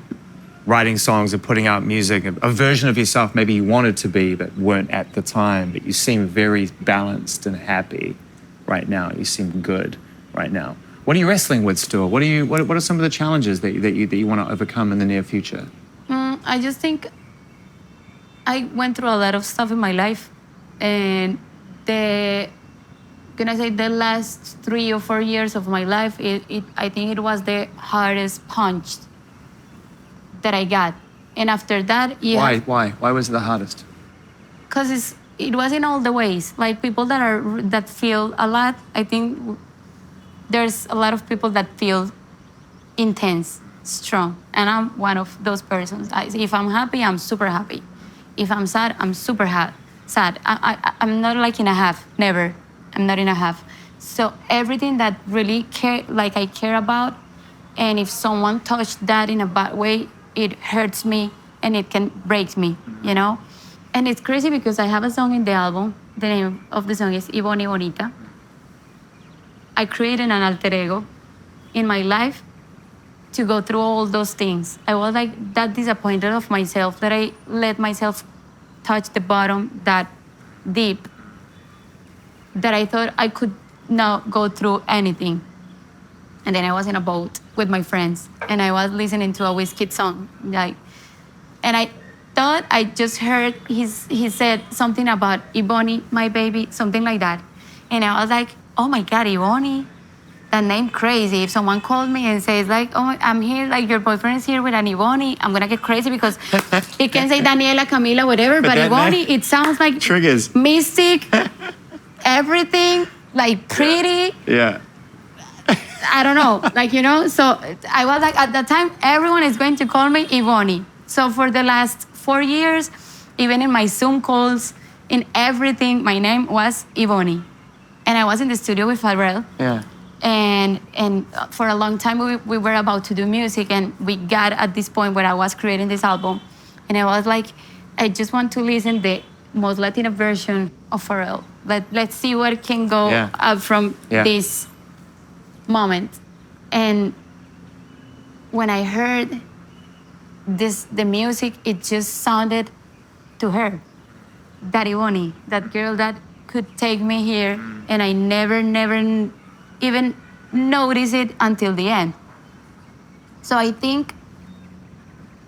writing songs and putting out music, a version of yourself maybe you wanted to be but weren't at the time, but you seem very balanced and happy right now. You seem good right now. What are you wrestling with still? What are some of the challenges that you want to overcome in the near future? I just think I went through a lot of stuff in my life, and the last 3 or 4 years of my life, I think it was the hardest punch that I got. And after that, Why was it the hardest? Because it was in all the ways. Like people that feel a lot, I think there's a lot of people that feel intense, strong, and I'm one of those persons. If I'm happy, I'm super happy. If I'm sad, I'm super sad. I'm not like in a half, never. I'm not in a half. So everything that really I care about, and if someone touched that in a bad way, it hurts me and it can break me, you know? And it's crazy because I have a song in the album. The name of the song is Iboni Bonita. I created an alter ego in my life to go through all those things. I was like that disappointed of myself that I let myself touch the bottom that deep, that I thought I could not go through anything. And then I was in a boat with my friends and I was listening to a Whiskey song. And I thought I just heard he said something about Iboni, my baby, something like that. And I was like, oh my God, Iboni, that name crazy. If someone called me and says like, oh, I'm here, like your boyfriend is here with an Iboni, I'm gonna get crazy because it can say Daniela, Camila, whatever, but Iboni, it sounds like triggers, mystic, everything, like pretty. Yeah. I don't know, so I was like, at that time, everyone is going to call me Iboni. So for the last 4 years, even in my Zoom calls, in everything, my name was Iboni. And I was in the studio with Pharrell. Yeah. And for a long time, we were about to do music, and we got at this point where I was creating this album. And I was like, I just want to listen the most Latina version of Pharrell. Let's see what can go up from this moment. And when I heard the music, it just sounded to her, that Iboni, that girl that could take me here, and I never even noticed it until the end. So I think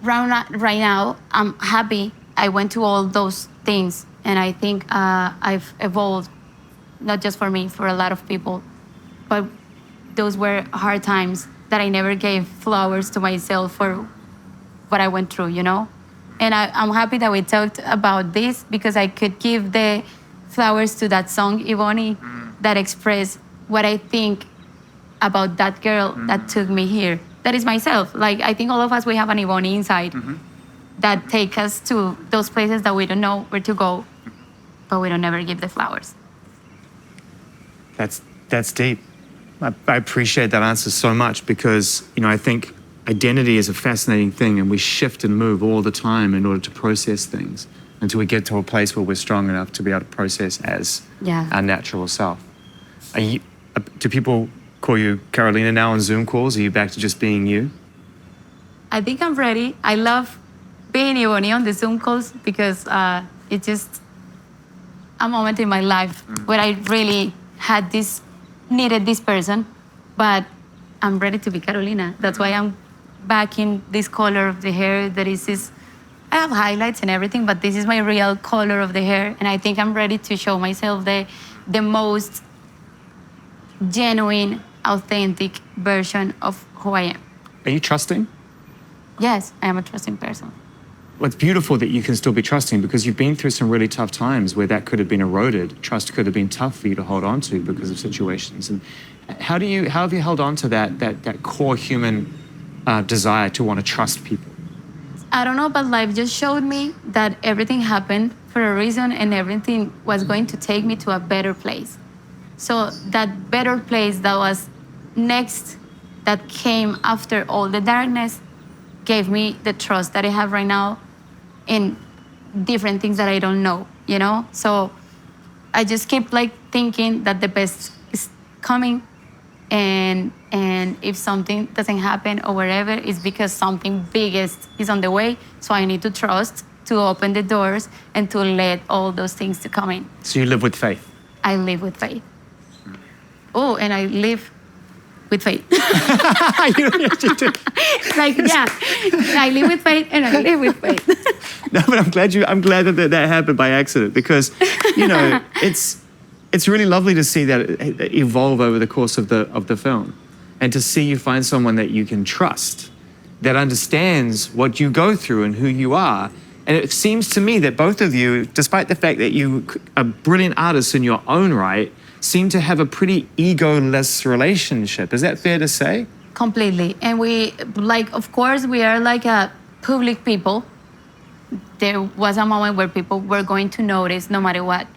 right now I'm happy I went to all those things, and I think I've evolved, not just for me, for a lot of people, but those were hard times that I never gave flowers to myself for what I went through, And I'm happy that we talked about this because I could give the flowers to that song, Iboni, that express what I think about that girl that took me here. That is myself. Like, I think all of us, we have an Iboni inside that take us to those places that we don't know where to go, but we don't ever give the flowers. That's deep. I appreciate that answer so much because, I think identity is a fascinating thing and we shift and move all the time in order to process things until we get to a place where we're strong enough to be able to process as our natural self. Do people call you Carolina now on Zoom calls? Are you back to just being you? I think I'm ready. I love being Iboni on the Zoom calls because it's just a moment in my life where I really needed this person, but I'm ready to be Carolina. That's why I'm back in this color of the hair that is this. I have highlights and everything, but this is my real color of the hair, and I think I'm ready to show myself the most genuine, authentic version of who I am. Are you trusting? Yes, I am a trusting person. Well, it's beautiful that you can still be trusting because you've been through some really tough times where that could have been eroded. Trust could have been tough for you to hold on to because of situations. And how have you held on to that core human desire to want to trust people? I don't know, but life just showed me that everything happened for a reason and everything was going to take me to a better place. So that better place that was next, that came after all the darkness, gave me the trust that I have right now in different things that I don't know, you know? So I just keep like thinking that the best is coming, and if something doesn't happen or whatever, it's because something biggest is on the way. So I need to trust to open the doors and to let all those things to come in. So you live with faith. I live with faith. Oh, and I live with faith. Like, yeah, I live with faith and I live with faith. No, but I'm glad that happened by accident, because, you know, it's really lovely to see that evolve over the course of the film, and to see you find someone that you can trust, that understands what you go through and who you are. And it seems to me that both of you, despite the fact that you are brilliant artists in your own right, seem to have a pretty ego-less relationship. Is that fair to say? Completely. And we, like, of course, we are like a public people. There was a moment where people were going to notice no matter what.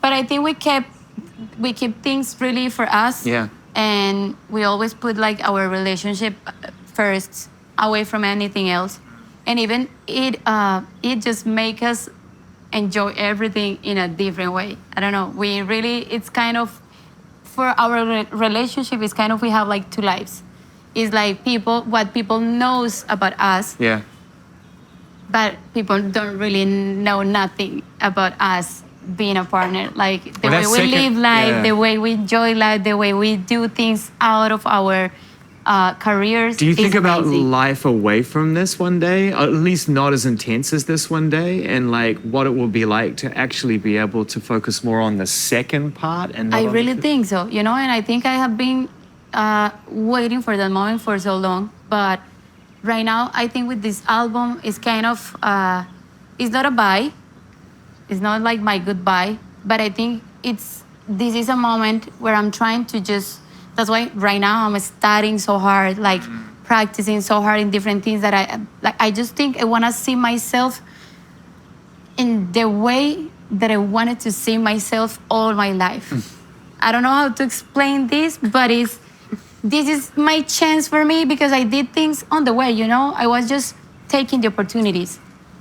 But I think we keep things really for us. Yeah. And we always put like our relationship first, away from anything else. And even it just makes us enjoy everything in a different way. I don't know. It's kind of, for our relationship, it's kind of, we have like two lives. It's like what people knows about us. Yeah. But people don't really know nothing about us being a partner. Like the way we live life, the way we enjoy life, the way we do things out of our careers. Do you think about amazing. life away from this one day, or at least not as intense as this one day, and like what it will be like to actually be able to focus more on the second part? And I really think so, you know, and I think I have been waiting for that moment for so long. But right now, I think with this album, it's kind of, it's not a bye. It's not like my goodbye, but I think this is a moment where I'm trying to just, that's why right now I'm studying so hard, like practicing so hard in different things that I just think I want to see myself in the way that I wanted to see myself all my life. I don't know how to explain this, but this is my chance for me, because I did things on the way, you know? I was just taking the opportunities.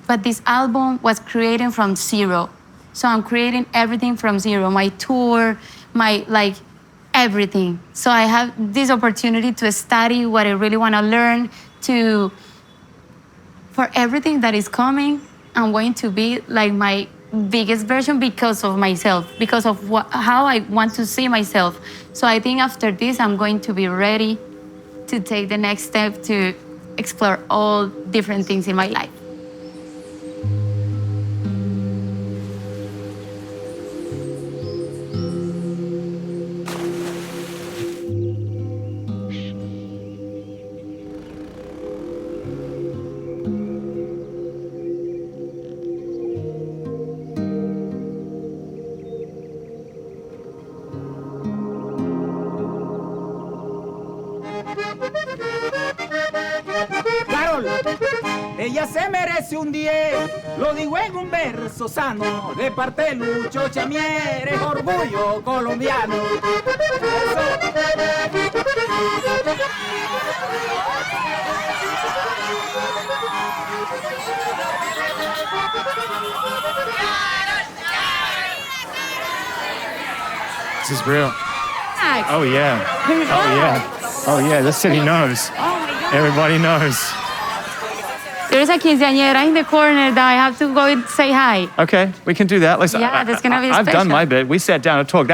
But this album was created from zero. So I'm creating everything from zero. My tour, like everything. So I have this opportunity to study what I really want to learn, for everything that is coming. I'm going to be like my biggest version because of myself, because of how I want to see myself. So I think after this, I'm going to be ready to take the next step to explore all different things in my life. KAROL, ella se merece un 10, lo digo en un verso sano, de parte de Lucho Chamier, es orgullo colombiano. This is real. Oh yeah. Oh yeah. Oh yeah. This city knows. Everybody knows. There's a quinceañera in the corner that I have to go and say hi. Okay, we can do that. Let's, Yeah, that's gonna be I've special. done my bit. We sat down and talked.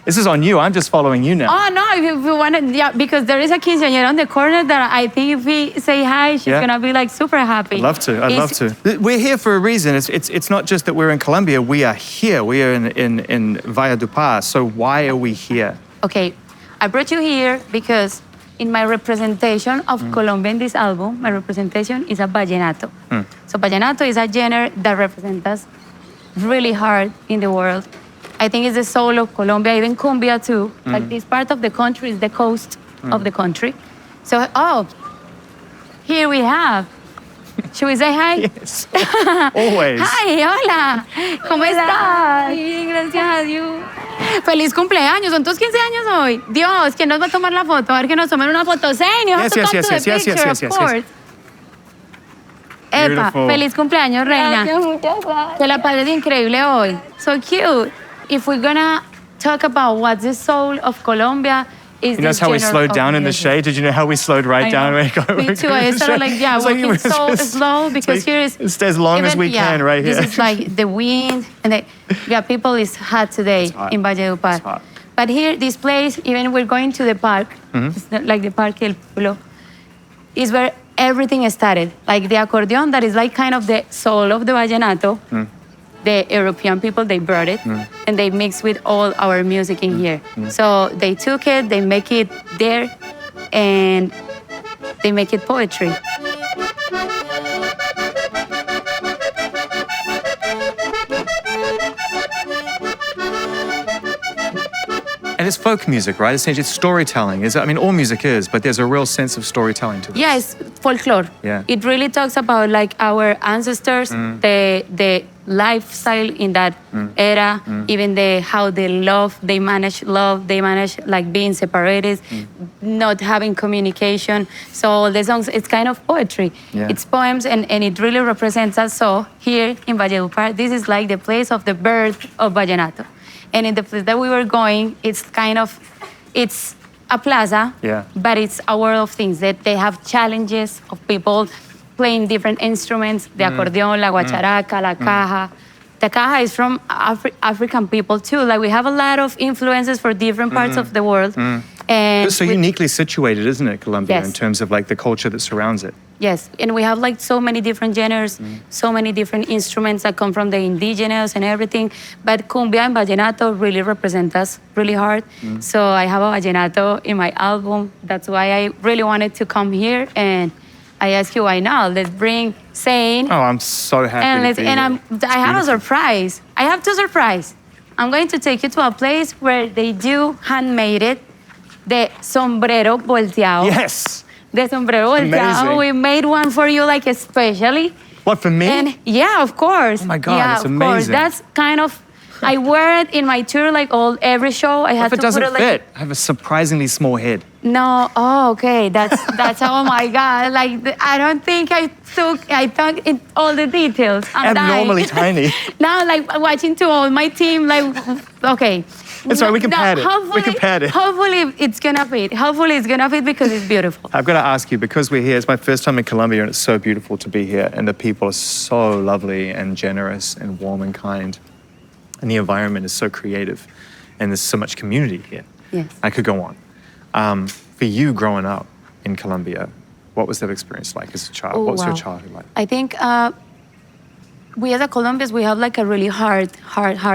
This is on you. I'm just following you now. Oh, no, if you want to, yeah, because there is a quinceañera on the corner that I think if we say hi, she's Yeah. going to be like super happy. I'd love to. I'd love to. We're here for a reason. It's not just that we're in Colombia. We are here. We are in Valledupar. So why are we here? Okay, I brought you here because in my representation of Colombia in this album, my representation is a vallenato. So vallenato is a genre that represents us really hard in the world. I think it's the soul of Colombia, even cumbia too. Like this part of the country is the coast of the country. So, here we have. Should we say hi? Yes. Always. Hi, hola. ¿Cómo estás? Bien, gracias a Dios. Feliz cumpleaños. ¿Son tus 15 años hoy? Dios, ¿quién nos va a tomar la foto? A ver que nos tomen una foto. Zane, you have to come to the picture, of course. beautiful. Feliz cumpleaños, reina. Gracias, muchas gracias. Que la pases increíble hoy. So cute. If we're gonna talk about what's the soul of Colombia, is You notice how we slowed down in the shade? Did you know how we slowed right I down? know. Me too. I started like, yeah, walking so slow because here is... Stay as long as we can right here. This is like the wind and people is hot today hot. in Valledupar. It's hot. But here, this place, even we're going to the park, it's not like the Parque del Pueblo, is where everything started. Like the accordion, that is like kind of the soul of the vallenato. The European people, they brought it and they mixed with all our music in here. So they took it, they make it there, and they make it poetry. And it's folk music, right? Essentially, it's storytelling. I mean, all music is, but there's a real sense of storytelling to it. Yeah, it's folklore. Yeah. It really talks about like our ancestors, the lifestyle in that era, even how they manage love, they manage like being separated, not having communication. So the songs, it's kind of poetry. Yeah. It's poems and it really represents us. So here in Valledupar, this is like the place of the birth of vallenato. And in the place that we were going, it's a plaza, but it's a world of things that they have challenges of people playing different instruments, the accordion, la guacharaca, la caja. The caja is from African people too. Like we have a lot of influences for different parts of the world. And It's so uniquely situated, isn't it, Colombia, Yes. in terms of like the culture that surrounds it? Yes, and we have like so many different genres, so many different instruments that come from the indigenous and everything. But cumbia and vallenato really represent us really hard. So I have a vallenato in my album. That's why I really wanted to come here. And I asked you why not. Let's bring Zane. Oh, I'm so happy to be here. I have a surprise. I have two surprises. I'm going to take you to a place where they do handmade it, the sombrero volteado. Yes! The sombrero volteado. Amazing. We made one for you, like especially. What, for me? And yeah, of course. Oh my God, yeah, it's of course. amazing. That's kind of. I wear it in my tour, like every show. I had If it to doesn't put it like. fit, I have a surprisingly small head. No, oh, okay. That's oh my God. Like I don't think I thought in all the details. I'm Abnormally dying. tiny. Now, like watching to all my team, like okay. It's all right, we can pad it. We can pad it. Hopefully it's gonna fit. Hopefully it's gonna fit because it's beautiful. I've got to ask you, because we're here, it's my first time in Colombia and it's so beautiful to be here and the people are so lovely and generous and warm and kind. And the environment is so creative and there's so much community here. Yes. I could go on. For you growing up in Colombia, what was that experience like as a child? Oh, what was your wow. childhood like? I think we as a Colombians, we have like a really hard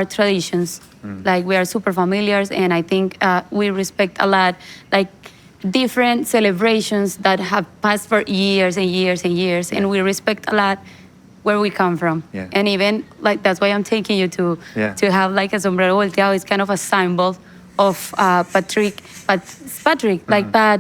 traditions. Like we are super familiar, and I think we respect a lot, like different celebrations that have passed for years and years and years, and we respect a lot where we come from. Yeah. And even like that's why I'm taking you to have like a sombrero volteado. It's kind of a symbol of Patrick, like that.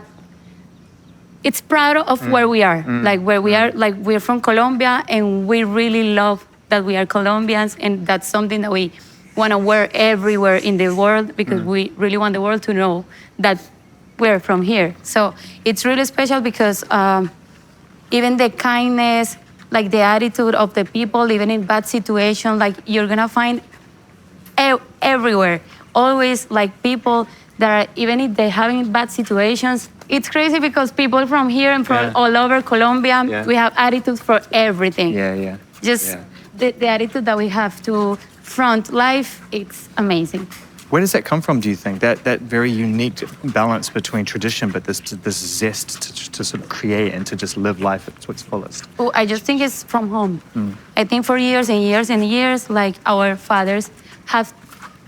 It's proud of where we are, like where we are, like we're from Colombia, and we really love that we are Colombians, and that's something that we want to wear everywhere in the world because we really want the world to know that we're from here. So it's really special because even the kindness, like the attitude of the people, even in bad situations, like you're gonna find everywhere. Always like people that are, even if they're having bad situations, it's crazy because people from here and from all over Colombia, we have attitudes for everything. Just the attitude that we have to front life, it's amazing. Where does that come from, do you think? That very unique balance between tradition, but this zest to sort of create and to just live life to its fullest? Oh, I just think it's from home. I think for years and years and years, like our fathers have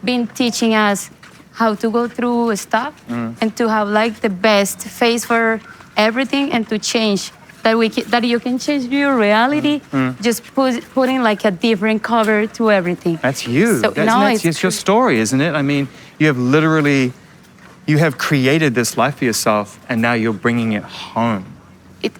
been teaching us how to go through stuff and to have like the best face for everything and to change. That you can change your reality, just putting like a different cover to everything. That's you. So, It's your story, isn't it? I mean, you have created this life for yourself, and now you're bringing it home.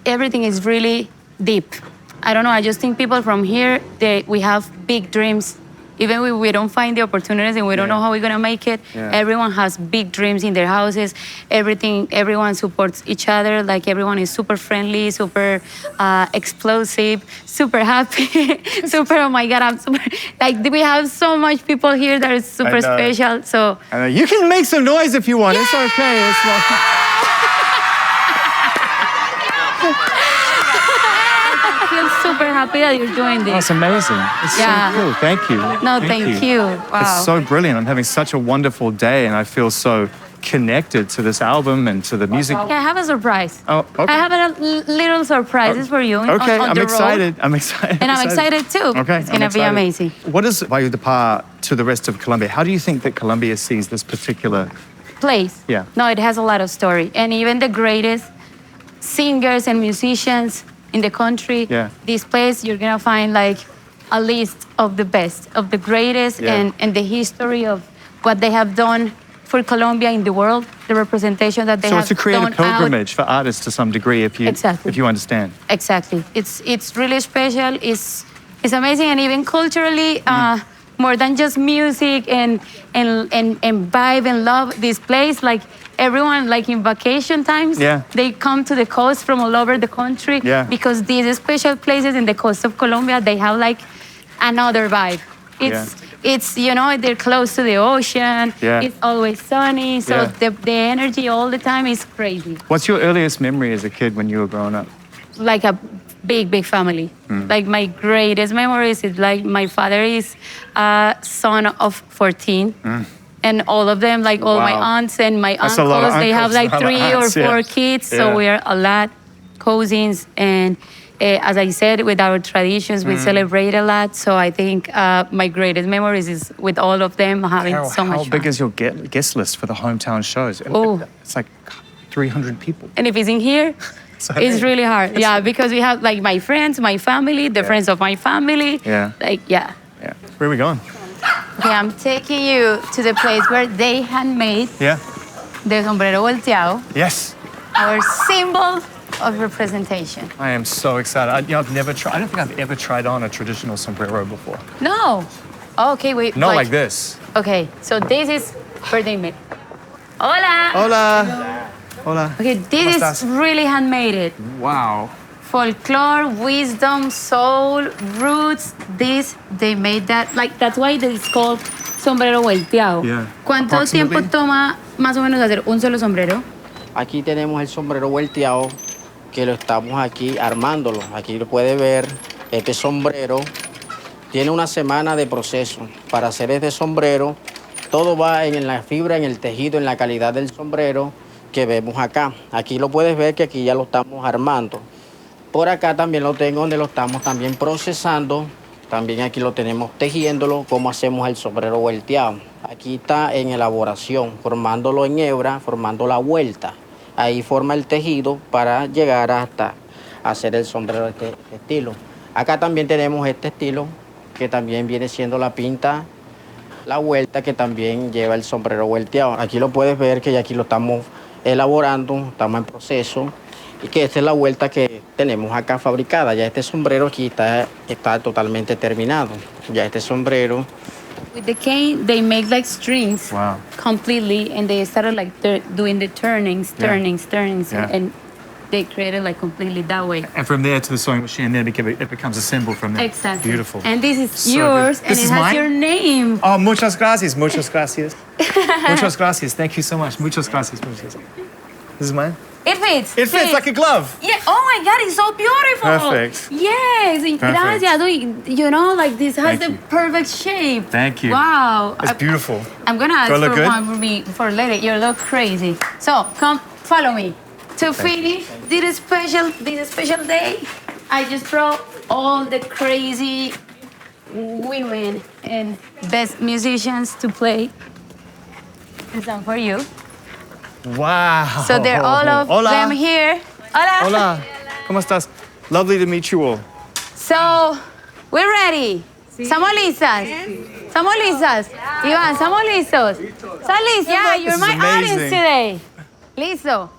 Everything is really deep. I don't know. I just think people from here, we have big dreams, even if we don't find the opportunities and we don't know how we're gonna make it, everyone has big dreams in their houses. Everyone supports each other. Like everyone is super friendly, super explosive, super happy, super. Oh my God, I'm super. Like we have so much people here that is super special. So you can make some noise if you want. It's okay. It's not. I feel super happy that you're doing this. That's amazing. It's so cool. Thank you. No, thank you. Wow. It's so brilliant. I'm having such a wonderful day, and I feel so connected to this album and to the music. Okay, I have a surprise. Oh, okay. I have a little surprises for you. Okay, on I'm the excited. road. I'm excited. And I'm excited too. Okay, It's gonna be amazing. What is Valle de Pa to the rest of Colombia? How do you think that Colombia sees this particular Place. Yeah. No, it has a lot of story. And even the greatest singers and musicians in the country, this place, you're gonna find like a list of the best, of the greatest, and the history of what they have done for Colombia in the world, the representation that they have done. So it's to create a pilgrimage for artists to some degree, if you understand. Exactly. It's really special. It's amazing, and even culturally, more than just music and vibe and love this place. Like everyone, like in vacation times, they come to the coast from all over the country because these special places in the coast of Colombia, they have like another vibe. It's you know, they're close to the ocean. It's always sunny, so the energy all the time is crazy. What's your earliest memory as a kid when you were growing up? Like a big family. Like my greatest memories is like my father is a son of 14. And all of them, like all my aunts and my uncles, they have like 3 or 4 kids. So we are a lot, cousins. And as I said, with our traditions, we celebrate a lot. So I think my greatest memories is with all of them having KAROL, so much fun. How big is your guest list for the hometown shows? It's like 300 people. And if it's in here, it's really hard. Because we have like my friends, my family, the friends of my family. Like, Where are we going? Okay, I'm taking you to the place where they handmade the sombrero volteado. Yes. Our symbol of representation. I am so excited. I've never tried. I don't think I've ever tried on a traditional sombrero before. No. Okay, wait. Not like this. Okay, so this is where they made. Hola. Hola. Hola. Okay, this is really handmade. Wow. Folklore, wisdom, soul, roots. They made that. Like that's why it's called sombrero volteado. ¿Cuánto tiempo toma más o menos hacer un solo sombrero? Aquí tenemos el sombrero volteado que lo estamos aquí armándolo. Aquí lo puede ver. Este sombrero tiene una semana de proceso. Para hacer este sombrero, todo va en la fibra, en el tejido, en la calidad del sombrero que vemos acá. Aquí lo puedes ver que aquí ya lo estamos armando. Por acá también lo tengo donde lo estamos también procesando. También aquí lo tenemos tejiéndolo, como hacemos el sombrero volteado. Aquí está en elaboración, formándolo en hebra, formando la vuelta. Ahí forma el tejido para llegar hasta hacer el sombrero de este estilo. Acá también tenemos este estilo, que también viene siendo la pinta, la vuelta, que también lleva el sombrero volteado. Aquí lo puedes ver que ya aquí lo estamos elaborando, estamos en proceso. Y que esta es la vuelta que tenemos acá fabricada. Ya este sombrero aquí está totalmente terminado. Ya este sombrero. With the cane, they make like strings completely, and they started like doing the turnings, and they created like completely that way. And from there to the sewing machine, then it becomes a symbol from there. Exactly. Beautiful. And this is So yours, good. and it has your name. Oh, muchas gracias, muchas gracias. Muchas gracias. Thank you so much. Muchas gracias. This is mine? It fits. It fits like a glove. Yeah. Oh my God, it's so beautiful. Perfect. Yes. Gracias. You know, like this has the perfect shape. Thank you. Wow. It's beautiful. I'm gonna ask Do I look for good? one for me for later. You look crazy. So come, follow me. To finish this special day, I just brought all the crazy women and best musicians to play. This one for you. Wow. So they're all of them here. Hola. Hola. ¿Cómo estás? Lovely to meet you all. So, we're ready. ¿Estamos listas? ¿Estamos listas? Iván, ¿estamos listos? ¿Están listos? Yeah, you're my audience today. Listo.